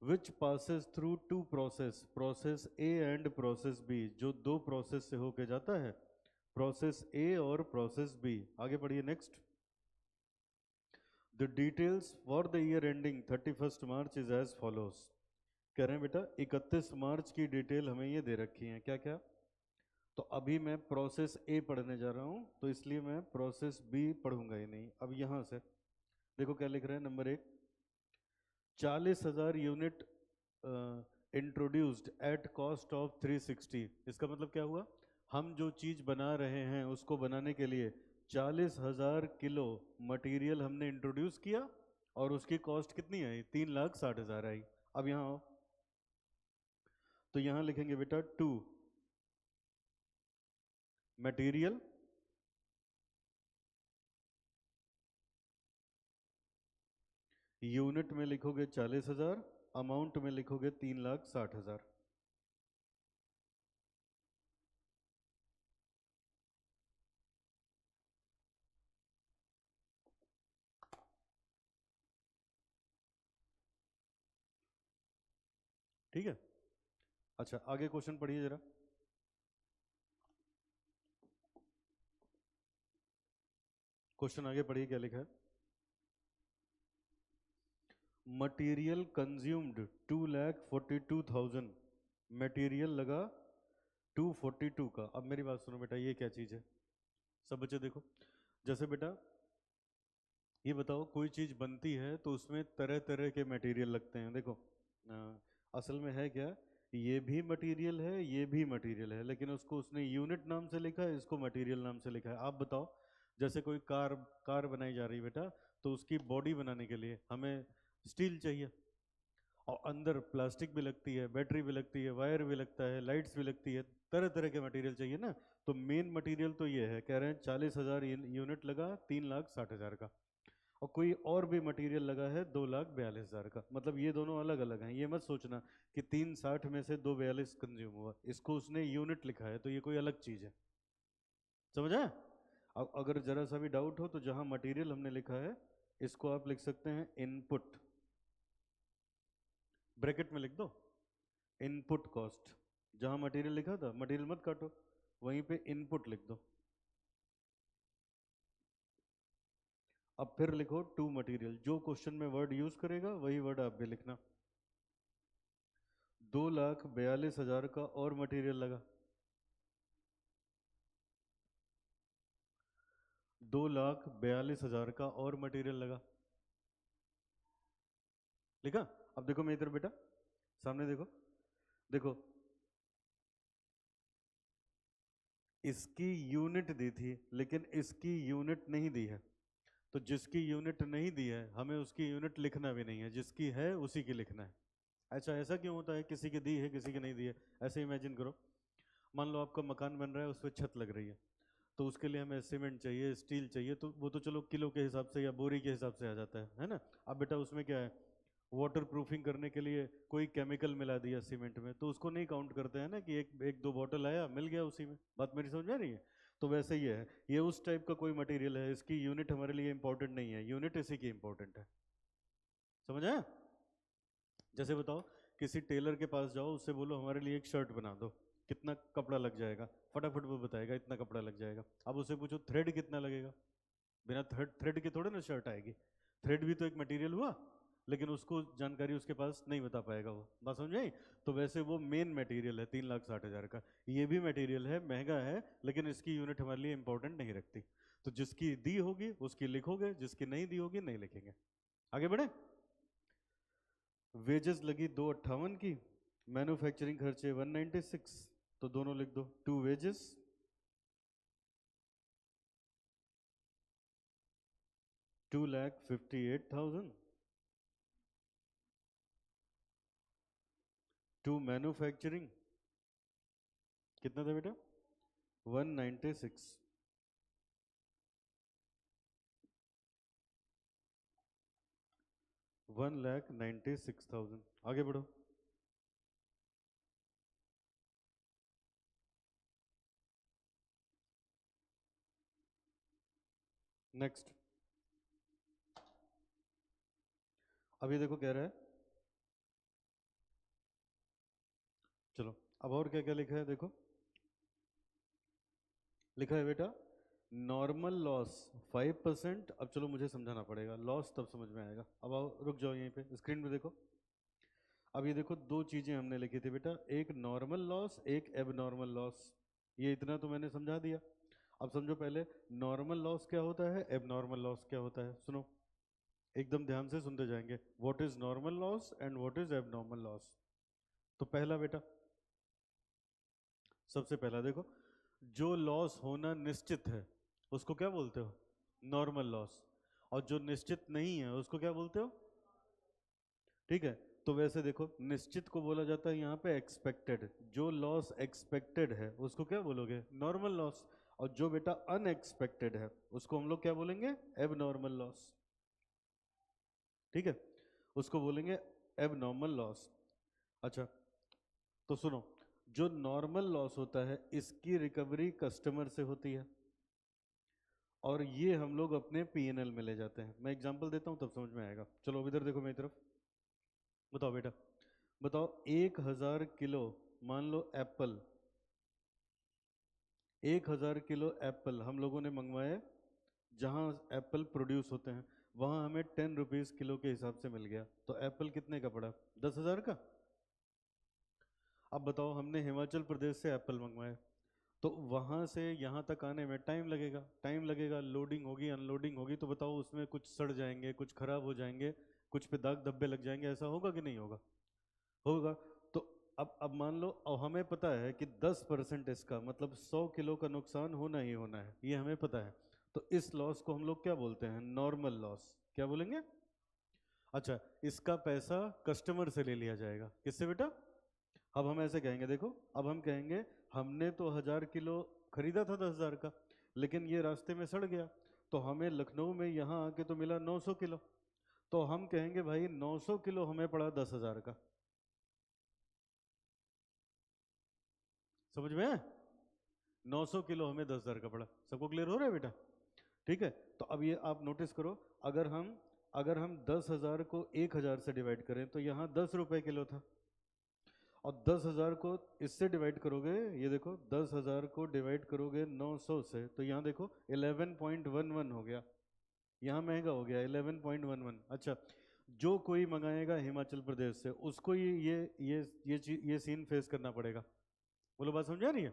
which passes through two process, process A and process B, जो दो प्रोसेस से होके जाता है, प्रोसेस ए और प्रोसेस बी। आगे पढ़िए next. The details for the year ending 31 March is as follows. कह रहे हैं बेटा 31 मार्च की डिटेल हमें ये दे रखी है, क्या क्या? तो अभी मैं प्रोसेस ए पढ़ने जा रहा हूँ तो इसलिए मैं प्रोसेस बी पढ़ूंगा ही नहीं। अब यहाँ से देखो क्या लिख रहे हैं, number 1, 40,000 unit introduced at cost of 360। इसका मतलब क्या हुआ, हम जो चीज बना रहे हैं उसको बनाने के लिए 40,000 किलो मटेरियल हमने इंट्रोड्यूस किया और उसकी कॉस्ट कितनी आई? 3,60,000 आई। अब यहाँ आओ, तो यहाँ लिखेंगे बेटा टू मटेरियल यूनिट में लिखोगे 40,000, अमाउंट में लिखोगे 3,60,000। ठीक है। अच्छा आगे क्वेश्चन पढ़िए जरा। क्वेश्चन आगे पढ़िए क्या लिखा है। मटेरियल कंज्यूम्ड 2,42,000, मटेरियल लगा 242 का। अब मेरी बात सुनो बेटा, ये क्या चीज़ है? सब बच्चे देखो, जैसे बेटा ये बताओ कोई चीज़ बनती है तो उसमें तरह तरह के मटेरियल लगते हैं। देखो असल में है क्या, ये भी मटेरियल है ये भी मटेरियल है, लेकिन उसको उसने यूनिट नाम से लिखा है, इसको मटेरियल नाम से लिखा है। आप बताओ, जैसे कोई कार कार बनाई जा रही है बेटा, तो उसकी बॉडी बनाने के लिए हमें स्टील चाहिए और अंदर प्लास्टिक भी लगती है, बैटरी भी लगती है, वायर भी लगता है, लाइट्स भी लगती है, तरह तरह के मटेरियल चाहिए ना। तो मेन मटेरियल तो ये है, कह रहे हैं 40,000 यूनिट लगा 3,60,000 का, और कोई और भी मटेरियल लगा है 2,42,000 का। मतलब ये दोनों अलग अलग हैं। ये मत सोचना कि 360 में से 242 कंज्यूम हुआ, इसको उसने यूनिट लिखा है तो ये कोई अलग चीज़ है। समझा? अब अगर जरा सा भी डाउट हो तो जहां मटेरियल हमने लिखा है इसको आप लिख सकते हैं इनपुट, ब्रैकेट में लिख दो इनपुट कॉस्ट। जहां मटेरियल लिखा था मटेरियल मत काटो, वहीं पे इनपुट लिख दो। अब फिर लिखो टू मटेरियल, जो क्वेश्चन में वर्ड यूज करेगा वही वर्ड आप भी लिखना। 2,42,000 का और मटेरियल लगा। 2,42,000 का और मटेरियल लगा। लिखा? अब देखो मेरी तरफ बेटा, सामने देखो। देखो इसकी यूनिट दी थी लेकिन इसकी यूनिट नहीं दी है, तो जिसकी यूनिट नहीं दी है हमें उसकी यूनिट लिखना भी नहीं है, जिसकी है उसी की लिखना है। अच्छा, ऐसा क्यों होता है? किसी की दी है किसी की नहीं दी है। ऐसे इमेजिन करो, मान लो आपका मकान बन रहा है, उस पर छत लग रही है, तो उसके लिए हमें सीमेंट चाहिए, स्टील चाहिए, तो वो तो चलो किलो के हिसाब से या बोरी के हिसाब से आ जाता है ना। अब बेटा उसमें क्या है, वाटर प्रूफिंग करने के लिए कोई केमिकल मिला दिया सीमेंट में, तो उसको नहीं काउंट करते हैं ना कि एक एक दो बॉटल आया मिल गया उसी में। बात मेरी समझ में आ रही है? तो वैसे ही है, ये उस टाइप का कोई मटेरियल है, इसकी यूनिट हमारे लिए इंपॉर्टेंट नहीं है, यूनिट इसी की इंपॉर्टेंट है। समझ आया? जैसे बताओ, किसी टेलर के पास जाओ, उससे बोलो हमारे लिए एक शर्ट बना दो, कितना कपड़ा लग जाएगा, फटाफट वो बताएगा इतना कपड़ा लग जाएगा। अब उससे पूछो थ्रेड कितना लगेगा, बिना थ्रेड थ्रेड के थोड़े ना शर्ट आएगी। थ्रेड भी तो एक मटेरियल हुआ, लेकिन उसको जानकारी उसके पास नहीं बता पाएगा वो। बात समझ आई? तो वैसे वो मेन मटेरियल है 3,60,000 का, ये भी मटेरियल है, महंगा है, लेकिन इसकी यूनिट हमारे लिए इंपॉर्टेंट नहीं रखती। तो जिसकी दी होगी उसकी लिखोगे, जिसकी नहीं दी होगी नहीं लिखेंगे। आगे बढ़े। वेजेस लगी 258 की, मैन्युफैक्चरिंग खर्चे 196, तो दोनों लिख दो। टू वेजेस 2,58,000, टू मैन्युफैक्चरिंग कितना था बेटा? 196। 1,96,000। आगे बढ़ो। नेक्स्ट। अभी देखो कह रहा है, चलो अब और क्या क्या लिखा है देखो। लिखा है बेटा नॉर्मल लॉस 5%। अब चलो मुझे समझाना पड़ेगा, लॉस तब समझ में आएगा। अब आओ रुक जाओ यहीं पे स्क्रीन पे देखो। अब ये देखो दो चीजें हमने लिखी थी बेटा, एक नॉर्मल लॉस एक एबनॉर्मल लॉस। ये इतना तो मैंने समझा दिया। अब समझो पहले नॉर्मल लॉस क्या होता है, एबनॉर्मल लॉस क्या होता है। सुनो एकदम ध्यान से सुनते जाएंगे, what is normal loss and what is abnormal loss. तो पहला बेटा, सबसे पहला देखो, जो लॉस होना निश्चित है उसको क्या बोलते हो? Normal loss. और जो निश्चित नहीं है उसको क्या बोलते हो? ठीक है। तो वैसे देखो निश्चित को बोला जाता है यहाँ पे एक्सपेक्टेड, जो लॉस एक्सपेक्टेड है उसको क्या बोलोगे? Normal loss. और जो बेटा अनएक्सपेक्टेड है उसको हम लोग क्या बोलेंगे? Abnormal loss. ठीक है, उसको बोलेंगे एबनॉर्मल लॉस। अच्छा, तो सुनो, जो नॉर्मल लॉस होता है इसकी रिकवरी कस्टमर से होती है, और ये हम लोग अपने पीएनएल में ले जाते हैं। मैं एग्जांपल देता हूँ तब समझ में आएगा। चलो अब इधर देखो मेरी तरफ। बताओ बेटा, बताओ 1,000 किलो, मान लो एप्पल, 1,000 किलो एप्पल हम लोगों ने मंगवाए, जहाँ एप्पल प्रोड्यूस होते हैं वहाँ हमें 10 रुपीज़ किलो के हिसाब से मिल गया, तो एप्पल कितने का पड़ा? 10,000 का। अब बताओ हमने हिमाचल प्रदेश से एप्पल मंगवाए, तो वहाँ से यहाँ तक आने में टाइम लगेगा, टाइम लगेगा, लोडिंग होगी अनलोडिंग होगी, तो बताओ उसमें कुछ सड़ जाएंगे, कुछ खराब हो जाएंगे, कुछ पे दाग धब्बे लग जाएंगे, ऐसा होगा कि नहीं होगा? होगा। तो अब मान लो, अब हमें पता है कि 10% इसका मतलब 100 किलो का नुकसान होना ही होना है, ये हमें पता है। तो इस लॉस को हम लोग क्या बोलते हैं? Normal loss. क्या बोलेंगे? अच्छा, इसका पैसा कस्टमर से ले लिया जाएगा। किससे बेटा? अब हम ऐसे कहेंगे, देखो अब हम कहेंगे हमने तो 1,000 किलो खरीदा था 10,000 का, लेकिन ये रास्ते में सड़ गया, तो हमें लखनऊ में यहाँ आके तो मिला 900 किलो, तो हम कहेंगे भाई 900 किलो हमें पड़ा 10,000 का। समझ में? 900 किलो हमें 10,000 का पड़ा। सबको क्लियर हो रहा है बेटा? ठीक है। तो अब ये आप नोटिस करो, अगर हम 10,000 को 1,000 से डिवाइड करें तो यहाँ 10 रुपए किलो था, और 10,000 को इससे डिवाइड करोगे, ये देखो 10,000 को डिवाइड करोगे 900 से, तो यहाँ देखो 11.11 हो गया, यहाँ महंगा हो गया 11.11। अच्छा, जो कोई मंगाएगा हिमाचल प्रदेश से उसको ये सीन फेस करना पड़ेगा। बोलो बात समझ आ रही है?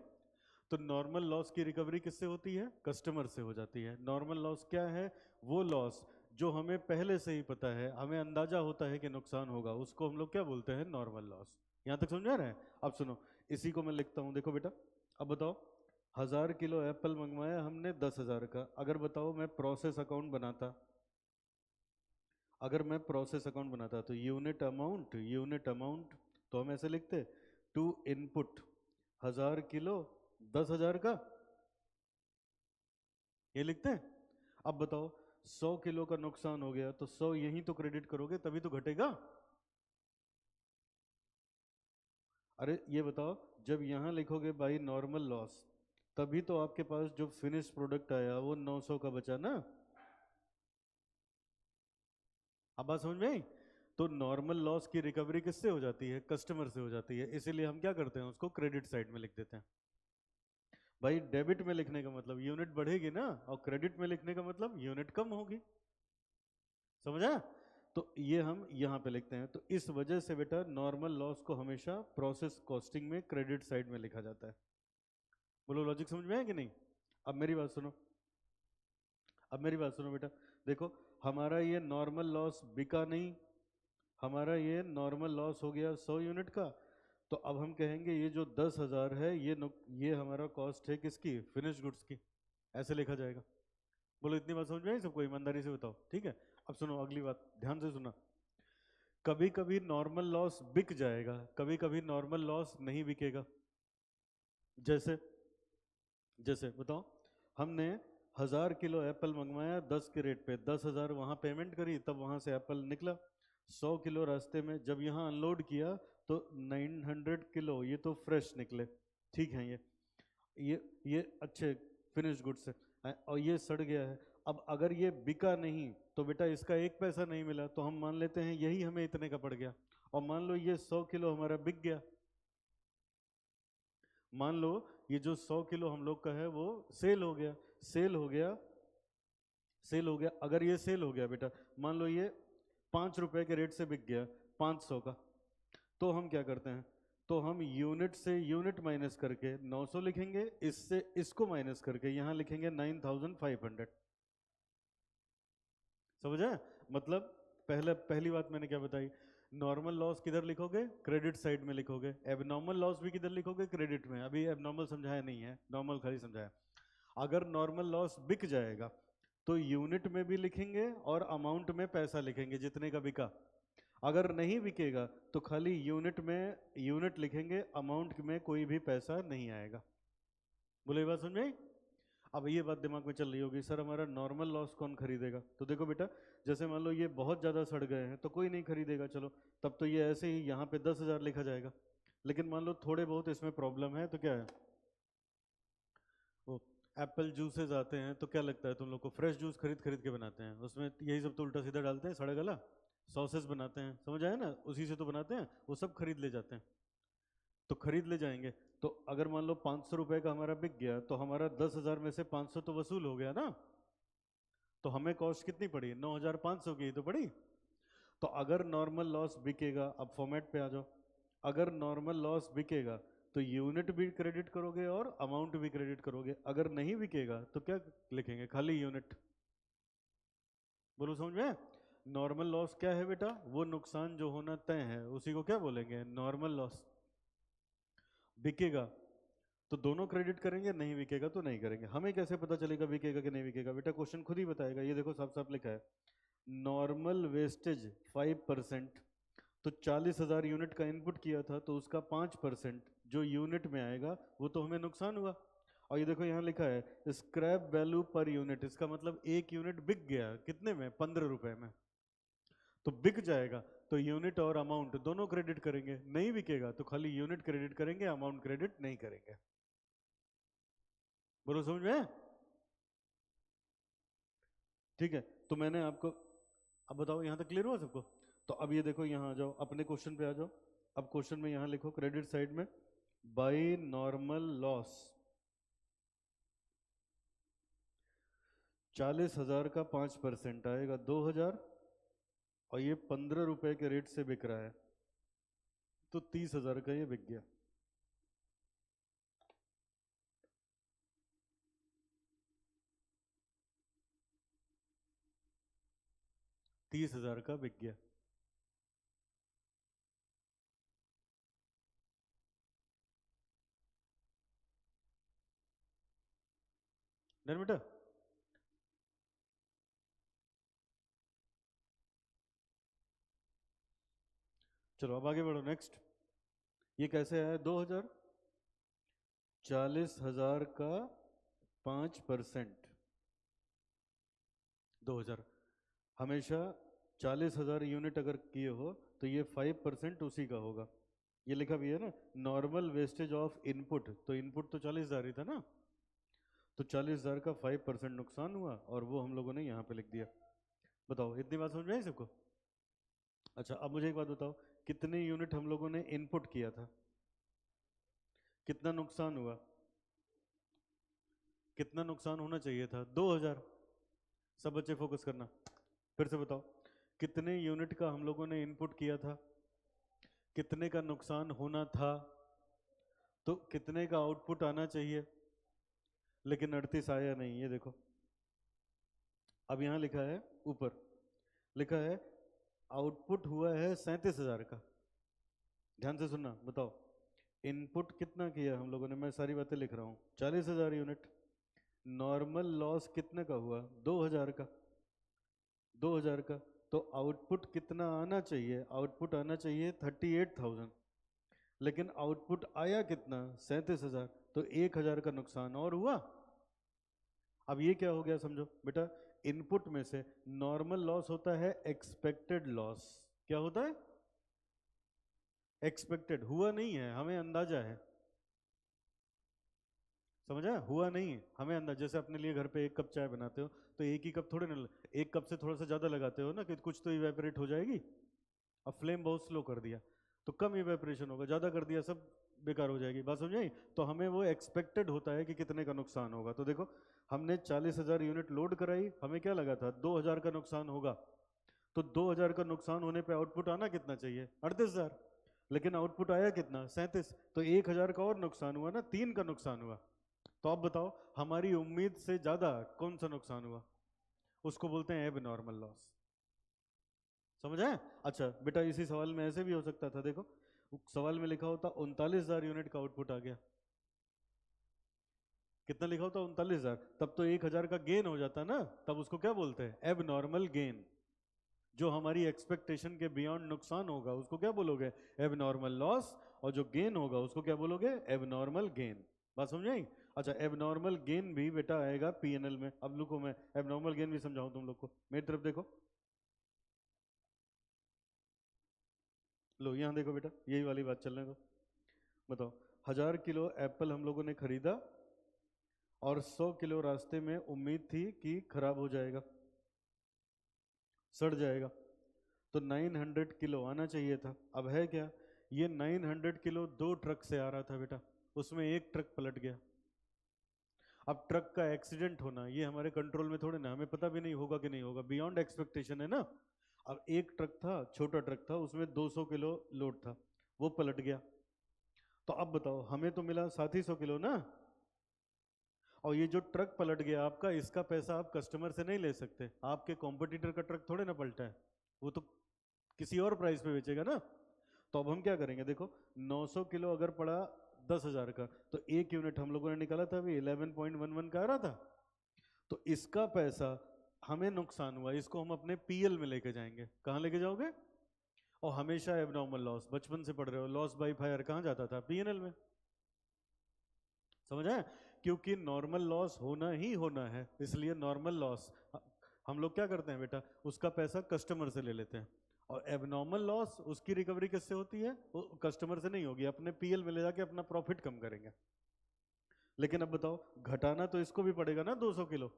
तो नॉर्मल लॉस की रिकवरी किससे होती है? कस्टमर से हो जाती है। नॉर्मल लॉस क्या है? वो लॉस जो हमें पहले से ही पता है, हमें अंदाजा होता है कि नुकसान होगा, उसको हम लोग क्या बोलते हैं? Normal loss. यहां तक समझ आ रहे हैं? अब सुनो, इसी को मैं लिखता हूं, देखो बेटा। अब बताओ, 1000 किलो एप्पल मंगवाया हमने 10,000 का। अगर बताओ मैं प्रोसेस अकाउंट बनाता, अगर मैं प्रोसेस अकाउंट बनाता तो यूनिट अमाउंट तो हम ऐसे लिखते, टू इनपुट 1000 किलो 10,000 का, ये लिखते हैं। अब बताओ 100 किलो का नुकसान हो गया तो 100 यहीं तो क्रेडिट करोगे, तभी तो घटेगा। अरे ये बताओ, जब यहां लिखोगे बाई नॉर्मल लॉस, तभी तो आपके पास जो फिनिश प्रोडक्ट आया वो 900 का बचा ना। अब बात समझ में आई? तो नॉर्मल लॉस की रिकवरी किससे हो जाती है? कस्टमर से हो जाती है। इसीलिए हम क्या करते हैं, उसको क्रेडिट साइड में लिख देते हैं। भाई डेबिट में लिखने का मतलब यूनिट बढ़ेगी ना, और क्रेडिट में लिखने का मतलब यूनिट कम होगी। समझा? तो ये हम यहाँ पे लिखते हैं। तो इस वजह से बेटा नॉर्मल लॉस को हमेशा प्रोसेस कॉस्टिंग में क्रेडिट साइड में लिखा जाता है। बोलो लॉजिक समझ में आया कि नहीं? अब मेरी बात सुनो, अब मेरी बात सुनो बेटा। देखो, हमारा ये नॉर्मल लॉस बिका नहीं, हमारा ये नॉर्मल लॉस हो गया 100 यूनिट का। तो अब हम कहेंगे ये जो 10,000 है, ये हमारा कॉस्ट है किसकी? फिनिश गुड्स की। ऐसे लिखा जाएगा। बोलो इतनी बात समझ में आई सबको? ईमानदारी से बताओ, ठीक है? अब सुनो अगली बात, ध्यान से सुना। कभी कभी नॉर्मल लॉस बिक जाएगा, कभी कभी नॉर्मल लॉस नहीं बिकेगा। जैसे, जैसे बताओ, हमने 1000 किलो एप्पल मंगवाया 10 के रेट पे, 10,000 वहां पेमेंट करी, तब वहां से एप्पल निकला। 100 किलो रास्ते में जब यहाँ अनलोड किया तो 900 किलो ये तो फ्रेश निकले, ठीक है। ये अच्छे फिनिश गुड्स है, और ये सड़ गया है। अब अगर ये बिका नहीं तो बेटा इसका एक पैसा नहीं मिला, तो हम मान लेते हैं यही हमें इतने का पड़ गया। और मान लो ये 100 किलो हमारा बिक गया, मान लो ये जो 100 किलो हम लोग का है वो सेल हो गया, सेल हो गया, सेल हो गया। अगर ये सेल हो गया बेटा, मान लो ये 5 रुपए के रेट से बिक गया 500 का, तो हम क्या करते हैं? तो हम यूनिट से यूनिट माइनस करके 900 लिखेंगे, इससे इसको माइनस करके यहाँ लिखेंगे 9,500। समझा? मतलब पहली बात मैंने क्या बताई? नॉर्मल लॉस किधर लिखोगे? क्रेडिट साइड में लिखोगे। एबनॉर्मल लॉस भी किधर लिखोगे? क्रेडिट में। अभी एबनॉर्मल समझाया नहीं है, नॉर्मल खाली समझाया। अगर नॉर्मल लॉस बिक जाएगा तो यूनिट में भी लिखेंगे और अमाउंट में पैसा लिखेंगे जितने का बिका। अगर नहीं बिकेगा तो खाली यूनिट में यूनिट लिखेंगे, अमाउंट में कोई भी पैसा नहीं आएगा। बोले ये बात समझ में आई? अब ये बात दिमाग में चल रही होगी, सर हमारा नॉर्मल लॉस कौन खरीदेगा? तो देखो बेटा, जैसे मान लो ये बहुत ज़्यादा सड़ गए हैं तो कोई नहीं खरीदेगा, चलो तब तो ये ऐसे ही यहाँ पे 10,000 लिखा जाएगा। लेकिन मान लो थोड़े बहुत इसमें प्रॉब्लम है, तो क्या है, वो एप्पल जूसेस आते हैं तो क्या लगता है तुम लोग को? फ्रेश जूस खरीद खरीद के बनाते हैं, उसमें यही सब तो उल्टा सीधा डालते हैं, सड़ा गला। सॉसेस बनाते हैं, समझ आया ना? उसी से तो बनाते हैं, वो सब खरीद ले जाते हैं। तो खरीद ले जाएंगे, तो अगर मान लो 500 रुपए का हमारा बिक गया तो हमारा 10,000 में से 500 तो वसूल हो गया ना। तो हमें कॉस्ट कितनी पड़ी? 9,500 की ही तो पड़ी। तो अगर नॉर्मल लॉस बिकेगा, अब फॉर्मेट पे आ जाओ, अगर नॉर्मल लॉस बिकेगा तो यूनिट भी क्रेडिट करोगे और अमाउंट भी क्रेडिट करोगे। अगर नहीं बिकेगा तो क्या लिखेंगे? खाली यूनिट। बोलो समझ में? नॉर्मल लॉस क्या है बेटा? वो नुकसान जो होना तय है उसी को क्या बोलेंगे? Normal loss. बिकेगा तो दोनों क्रेडिट करेंगे, नहीं बिकेगा तो नहीं करेंगे। हमें कैसे पता चलेगा बिकेगा कि नहीं बिकेगा? बेटा क्वेश्चन खुद ही बताएगा, ये देखो साफ साफ लिखा है, नॉर्मल वेस्टेज 5%। तो 40,000 यूनिट का इनपुट किया था तो उसका 5% जो यूनिट में आएगा वो तो हमें नुकसान हुआ। और ये देखो यहाँ लिखा है स्क्रैप वैल्यू पर यूनिट, इसका मतलब एक यूनिट बिक गया कितने में? 15 रुपए में। तो बिक जाएगा तो यूनिट और अमाउंट दोनों क्रेडिट करेंगे, नहीं बिकेगा तो खाली यूनिट क्रेडिट करेंगे, अमाउंट क्रेडिट नहीं करेंगे। बोलो समझ में? ठीक है, तो मैंने आपको, अब बताओ यहाँ तक क्लियर हुआ सबको? तो अब ये देखो यहाँ आ जाओ, अपने क्वेश्चन पे आ जाओ। अब क्वेश्चन में यहाँ लिखो क्रेडिट साइड में, बाई नॉर्मल लॉस 40,000 का 5% आएगा 2,000, और ये 15 रुपए के रेट से बिक रहा है, तो 30,000 का ये बिक गया। तीस हजार का बिक गया। डन बेटा। चलो अब आगे बढ़ो, नेक्स्ट। ये कैसे आया 2000? 40,000 का 5%। 2000 हमेशा 40,000 यूनिट अगर किए हो तो ये 5% उसी का होगा। ये लिखा भी है ना, नॉर्मल वेस्टेज ऑफ इनपुट, तो इनपुट तो 40,000 ही था ना, तो 40,000 का 5% नुकसान हुआ और वो हम लोगों ने यहाँ पे लिख दिया। बताओ इतनी बात समझ में आई सबको? अच्छा अब मुझे एक बात बताओ, कितने यूनिट हम लोगों ने इनपुट किया था, कितना नुकसान हुआ? कितना नुकसान होना चाहिए था? 2000। सब बच्चे फोकस करना, फिर से बताओ, कितने यूनिट का हम लोगों ने इनपुट किया था, कितने का नुकसान होना था, तो कितने का आउटपुट आना चाहिए, लेकिन 38 आया नहीं। ये देखो अब यहाँ लिखा है, ऊपर लिखा है आउटपुट हुआ है 37,000 का। ध्यान से सुनना, बताओ इनपुट कितना किया हम लोगों ने, मैं सारी बातें लिख रहा हूँ, 40,000 यूनिट। नॉर्मल लॉस कितने का हुआ? 2000 का। 2000 का, तो आउटपुट कितना आना चाहिए? आउटपुट आना चाहिए 38,000, लेकिन आउटपुट आया कितना? 37,000, तो 1,000 का नुकसान और हुआ। अब ये क्या हो गया समझो बेटा, इनपुट में से नॉर्मल लॉस होता है एक्सपेक्टेड लॉस। क्या होता है? एक्सपेक्टेड, हुआ नहीं है, हमें अंदाजा है। समझा? हुआ नहीं है, हमें अंदाजा। जैसे अपने लिए घर पे 1 कप चाय बनाते हो तो एक ही कप थोड़े ना, 1 कप से थोड़ा सा ज्यादा लगाते हो ना, कि कुछ तो इवेपोरेट हो जाएगी। अब फ्लेम बहुत स्लो कर दिया तो कम इवेपोरेशन होगा, ज्यादा कर दिया सब बेकार हो जाएगी। बात समझ आई? तो हमें वो एक्सपेक्टेड होता है कि कितने का नुकसान होगा। तो देखो हमने 40,000 यूनिट लोड कराई, हमें क्या लगा था 2,000 का नुकसान होगा, तो 2,000 का नुकसान होने पे आउटपुट आना कितना चाहिए? 38,000, लेकिन आउटपुट आया कितना? 37, तो 1,000 का और नुकसान हुआ ना, 3 का नुकसान हुआ। तो अब बताओ हमारी उम्मीद से ज्यादा कौन सा नुकसान हुआ? उसको बोलते हैं एबनॉर्मल लॉस। समझ आया? अच्छा बेटा इसी सवाल में ऐसे भी हो सकता था, देखो सवाल में लिखा होता 39,000 यूनिट का आउटपुट आ गया। कितना लिखा होता? 39,000, तब तो 1,000 का गेन हो जाता ना, तब उसको क्या बोलते हैं? Abnormal gain. जो हमारी एक्सपेक्टेशन के बियॉन्ड नुकसान होगा उसको क्या बोलोगे? Abnormal loss. और जो गेन होगा उसको क्या बोलोगे? Abnormal gain. बात समझ आई? अच्छा एबनॉर्मल गेन भी बेटा आएगा पीएनएल में। अब लुको मैं एबनॉर्मल गेन भी समझाऊं तुम लोग को, मेरी तरफ देखो। लो यहाँ देखो बेटा, यही वाली बात चलने दो। बताओ 1,000 किलो एप्पल हम लोगों ने खरीदा और 100 किलो रास्ते में उम्मीद थी कि खराब हो जाएगा, सड़ जाएगा, तो 900 किलो आना चाहिए था। अब है क्या, ये 900 किलो 2 ट्रक से आ रहा था बेटा, उसमें एक ट्रक पलट गया। अब ट्रक का एक्सीडेंट होना ये हमारे कंट्रोल में थोड़े ना, हमें पता भी नहीं होगा कि नहीं होगा, बियॉन्ड एक्सपेक्टेशन है ना। अब एक ट्रक था, छोटा ट्रक था, उसमें 200 किलो लोड था, वो पलट गया। तो अब बताओ हमें तो मिला 700 किलो ना, और ये जो ट्रक पलट गया आपका, इसका पैसा आप कस्टमर से नहीं ले सकते, आपके कॉम्पिटिटर का ट्रक थोड़े ना पलटा है, वो तो किसी और प्राइस पे बेचेगा ना। तो अब हम क्या करेंगे, देखो 900 किलो अगर पड़ा 10,000 का, तो एक यूनिट हम लोगों ने निकाला था अभी 11.11 का आ रहा था, तो इसका पैसा हमें नुकसान हुआ, इसको हम अपने पीएल में लेके जाएंगे। कहाँ लेके जाओगे? और हमेशा एबनॉर्मल लॉस, बचपन से पढ़ रहे हो, लॉस बाई फायर कहाँ जाता था? पीएनएल में। समझ आया? क्योंकि नॉर्मल लॉस होना ही होना है, इसलिए नॉर्मल लॉस हम लोग क्या करते हैं बेटा, उसका पैसा कस्टमर से ले लेते हैं। और एबनॉर्मल लॉस उसकी रिकवरी किससे होती है? वो कस्टमर से नहीं होगी, अपने पीएल में ले जाके अपना प्रॉफिट कम करेंगे। लेकिन अब बताओ घटाना तो इसको भी पड़ेगा ना 200 किलो।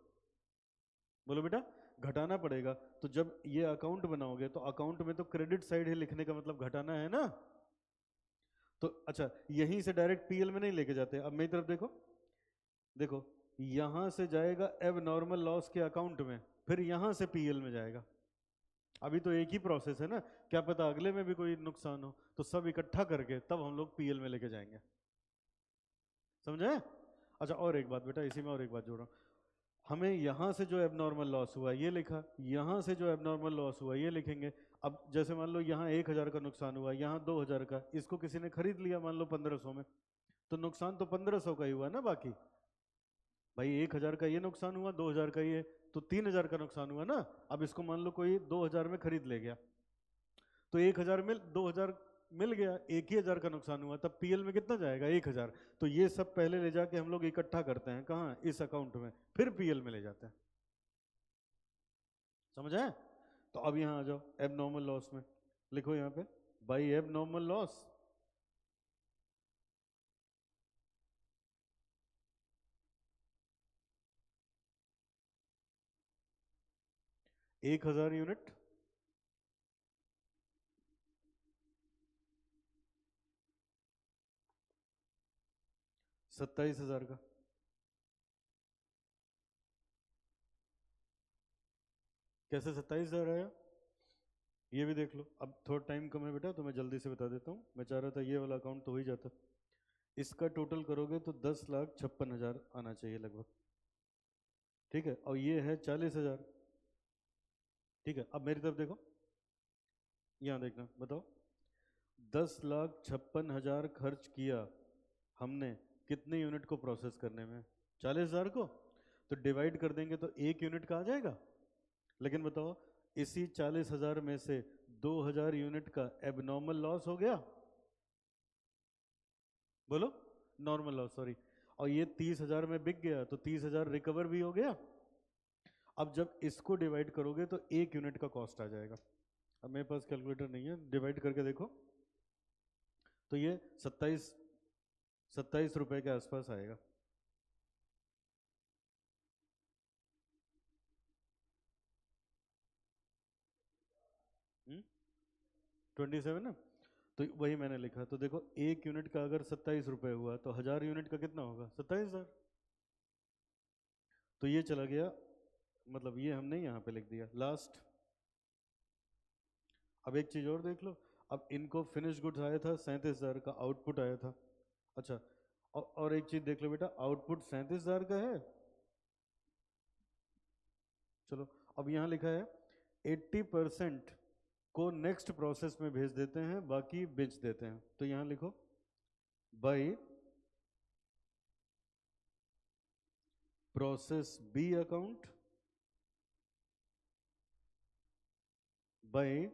बोलो बेटा, घटाना पड़ेगा। तो जब ये अकाउंट बनाओगे तो अकाउंट में तो क्रेडिट साइड ही लिखने का मतलब घटाना है ना। तो अच्छा यहीं से डायरेक्ट पीएल में नहीं लेके जाते। अब मेरी तरफ देखो, देखो यहां से जाएगा एब नॉर्मल लॉस के अकाउंट में, फिर यहां से पीएल में जाएगा। अभी तो एक ही प्रोसेस है ना, क्या पता अगले में भी कोई नुकसान हो, तो सब इकट्ठा करके तब हम लोग पीएल में लेके जाएंगे। समझे? अच्छा, और एक बात बेटा, इसी में और एक बात जोड़ रहा हूँ। हमें यहाँ से जो एबनॉर्मल लॉस हुआ ये लिखा, यहाँ से जो एबनॉर्मल लॉस हुआ ये लिखेंगे। अब जैसे मान लो यहाँ 1,000 का नुकसान हुआ, यहाँ 2,000 का, इसको किसी ने खरीद लिया मान लो 1,500 में, तो नुकसान तो 1,500 का ही हुआ ना। बाकी भाई 1,000 का ये नुकसान हुआ, 2,000 का ये, तो 3,000 का नुकसान हुआ ना। अब इसको मान लो कोई 2,000 में खरीद ले गया, तो 1,000 में 2,000 मिल गया, 1,000 का नुकसान हुआ, तब पीएल में कितना जाएगा? 1,000। तो ये सब पहले ले जाके हम लोग इकट्ठा करते हैं कहाँ? इस अकाउंट में, फिर पीएल में ले जाते हैं। समझ आए? तो अब यहाँ आ जाओ एबनॉर्मल लॉस में, लिखो यहाँ पे बाई एबनॉर्मल लॉस 1,000 यूनिट, 27,000 का। कैसे 27,000 आया ये भी देख लो। अब थोड़ा टाइम कम है बेटा तो मैं जल्दी से बता देता हूँ। मैं चाह रहा था ये वाला अकाउंट तो हो ही जाता, इसका टोटल करोगे तो 10,56,000 आना चाहिए लगभग। ठीक है, और ये है 40,000। ठीक है, अब मेरी तरफ देखो, यहाँ देखना, बताओ 10,56,000 खर्च किया हमने कितने यूनिट को प्रोसेस करने में? 40,000 को। तो डिवाइड कर देंगे तो 1 यूनिट का आ जाएगा। लेकिन बताओ इसी 40,000 में से 2,000 यूनिट का एबनॉर्मल लॉस हो गया, बोलो, नॉर्मल लॉस सॉरी, और ये 30,000 में बिक गया तो 30,000 रिकवर भी हो गया। अब जब इसको डिवाइड करोगे तो 1 यूनिट का कॉस्ट आ जाएगा। अब मेरे पास कैलकुलेटर नहीं है, डिवाइड करके देखो तो ये 27 रुपए के आसपास आएगा। हम्म, 27 ना, तो वही मैंने लिखा। तो देखो 1 यूनिट का अगर 27 रुपए हुआ तो 1,000 यूनिट का कितना होगा? 27,000। तो ये चला गया, मतलब ये हमने यहाँ पे लिख दिया लास्ट। अब एक चीज और देख लो, अब इनको फिनिश गुड्स आया था 37,000 का, आउटपुट आया था। अच्छा, और एक चीज देख लो बेटा, आउटपुट 37,000 का है। चलो, अब यहाँ लिखा है 80% को नेक्स्ट प्रोसेस में भेज देते हैं, बाकी बेच देते हैं। तो यहाँ लिखो by process B account by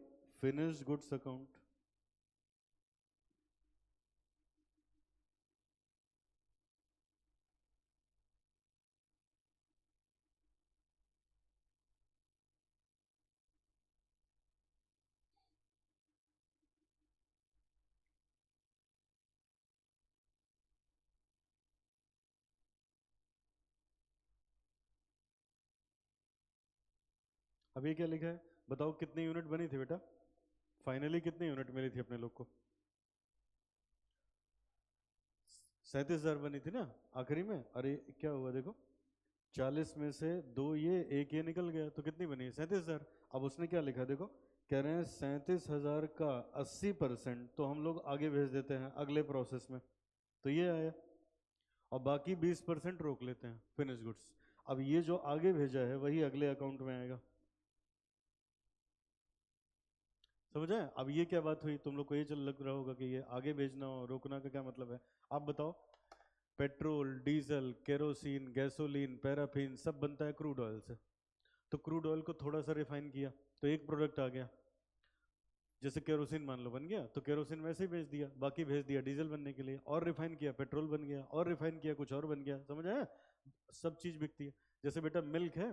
finish goods account. अब ये क्या लिखा है बताओ, कितनी यूनिट बनी थी बेटा? फाइनली कितनी यूनिट मिली थी अपने लोग को? 37,000 बनी थी ना आखिरी में। अरे क्या हुआ देखो, 40 में से 2 ये, 1 ये निकल गया, तो कितनी बनी? 37,000। अब उसने क्या लिखा देखो, कह रहे हैं 37,000 का 80% तो हम लोग आगे भेज देते हैं अगले प्रोसेस में, तो ये आया। और बाकी 20% रोक लेते हैं फिनिश गुड्स। अब ये जो आगे भेजा है वही अगले अकाउंट में आएगा। समझ आए? अब ये क्या बात हुई, तुम लोग को ये चल लग रहा होगा कि ये आगे भेजना और रोकना का क्या मतलब है। आप बताओ, petrol, diesel, kerosene, gasoline, paraffin सब बनता है क्रूड ऑयल से। तो क्रूड ऑयल को थोड़ा सा रिफाइन किया तो एक प्रोडक्ट आ गया। जैसे केरोसिन मान लो बन गया तो केरोसिन वैसे ही भेज दिया, बाकी भेज दिया डीजल बनने के लिए, और रिफाइन किया पेट्रोल बन गया, और रिफाइन किया कुछ और बन गया। समझ आया? सब चीज बिकती है। जैसे बेटा मिल्क है,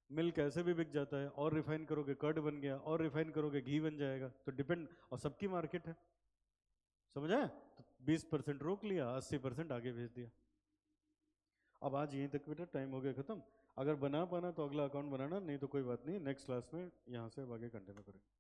मिल्क ऐसे भी बिक जाता है, और रिफाइन करोगे कर्ड बन गया, और रिफाइन करोगे घी बन जाएगा। तो डिपेंड, और सबकी मार्केट है। समझ आया? तो 20% रोक लिया, 80% आगे भेज दिया। अब आज यहीं तक बेटा, टाइम हो गया खत्म। अगर बना पाना तो अगला अकाउंट बनाना, नहीं तो कोई बात नहीं, नेक्स्ट क्लास में यहाँ से अब आगे कंटिन्यू करेंगे।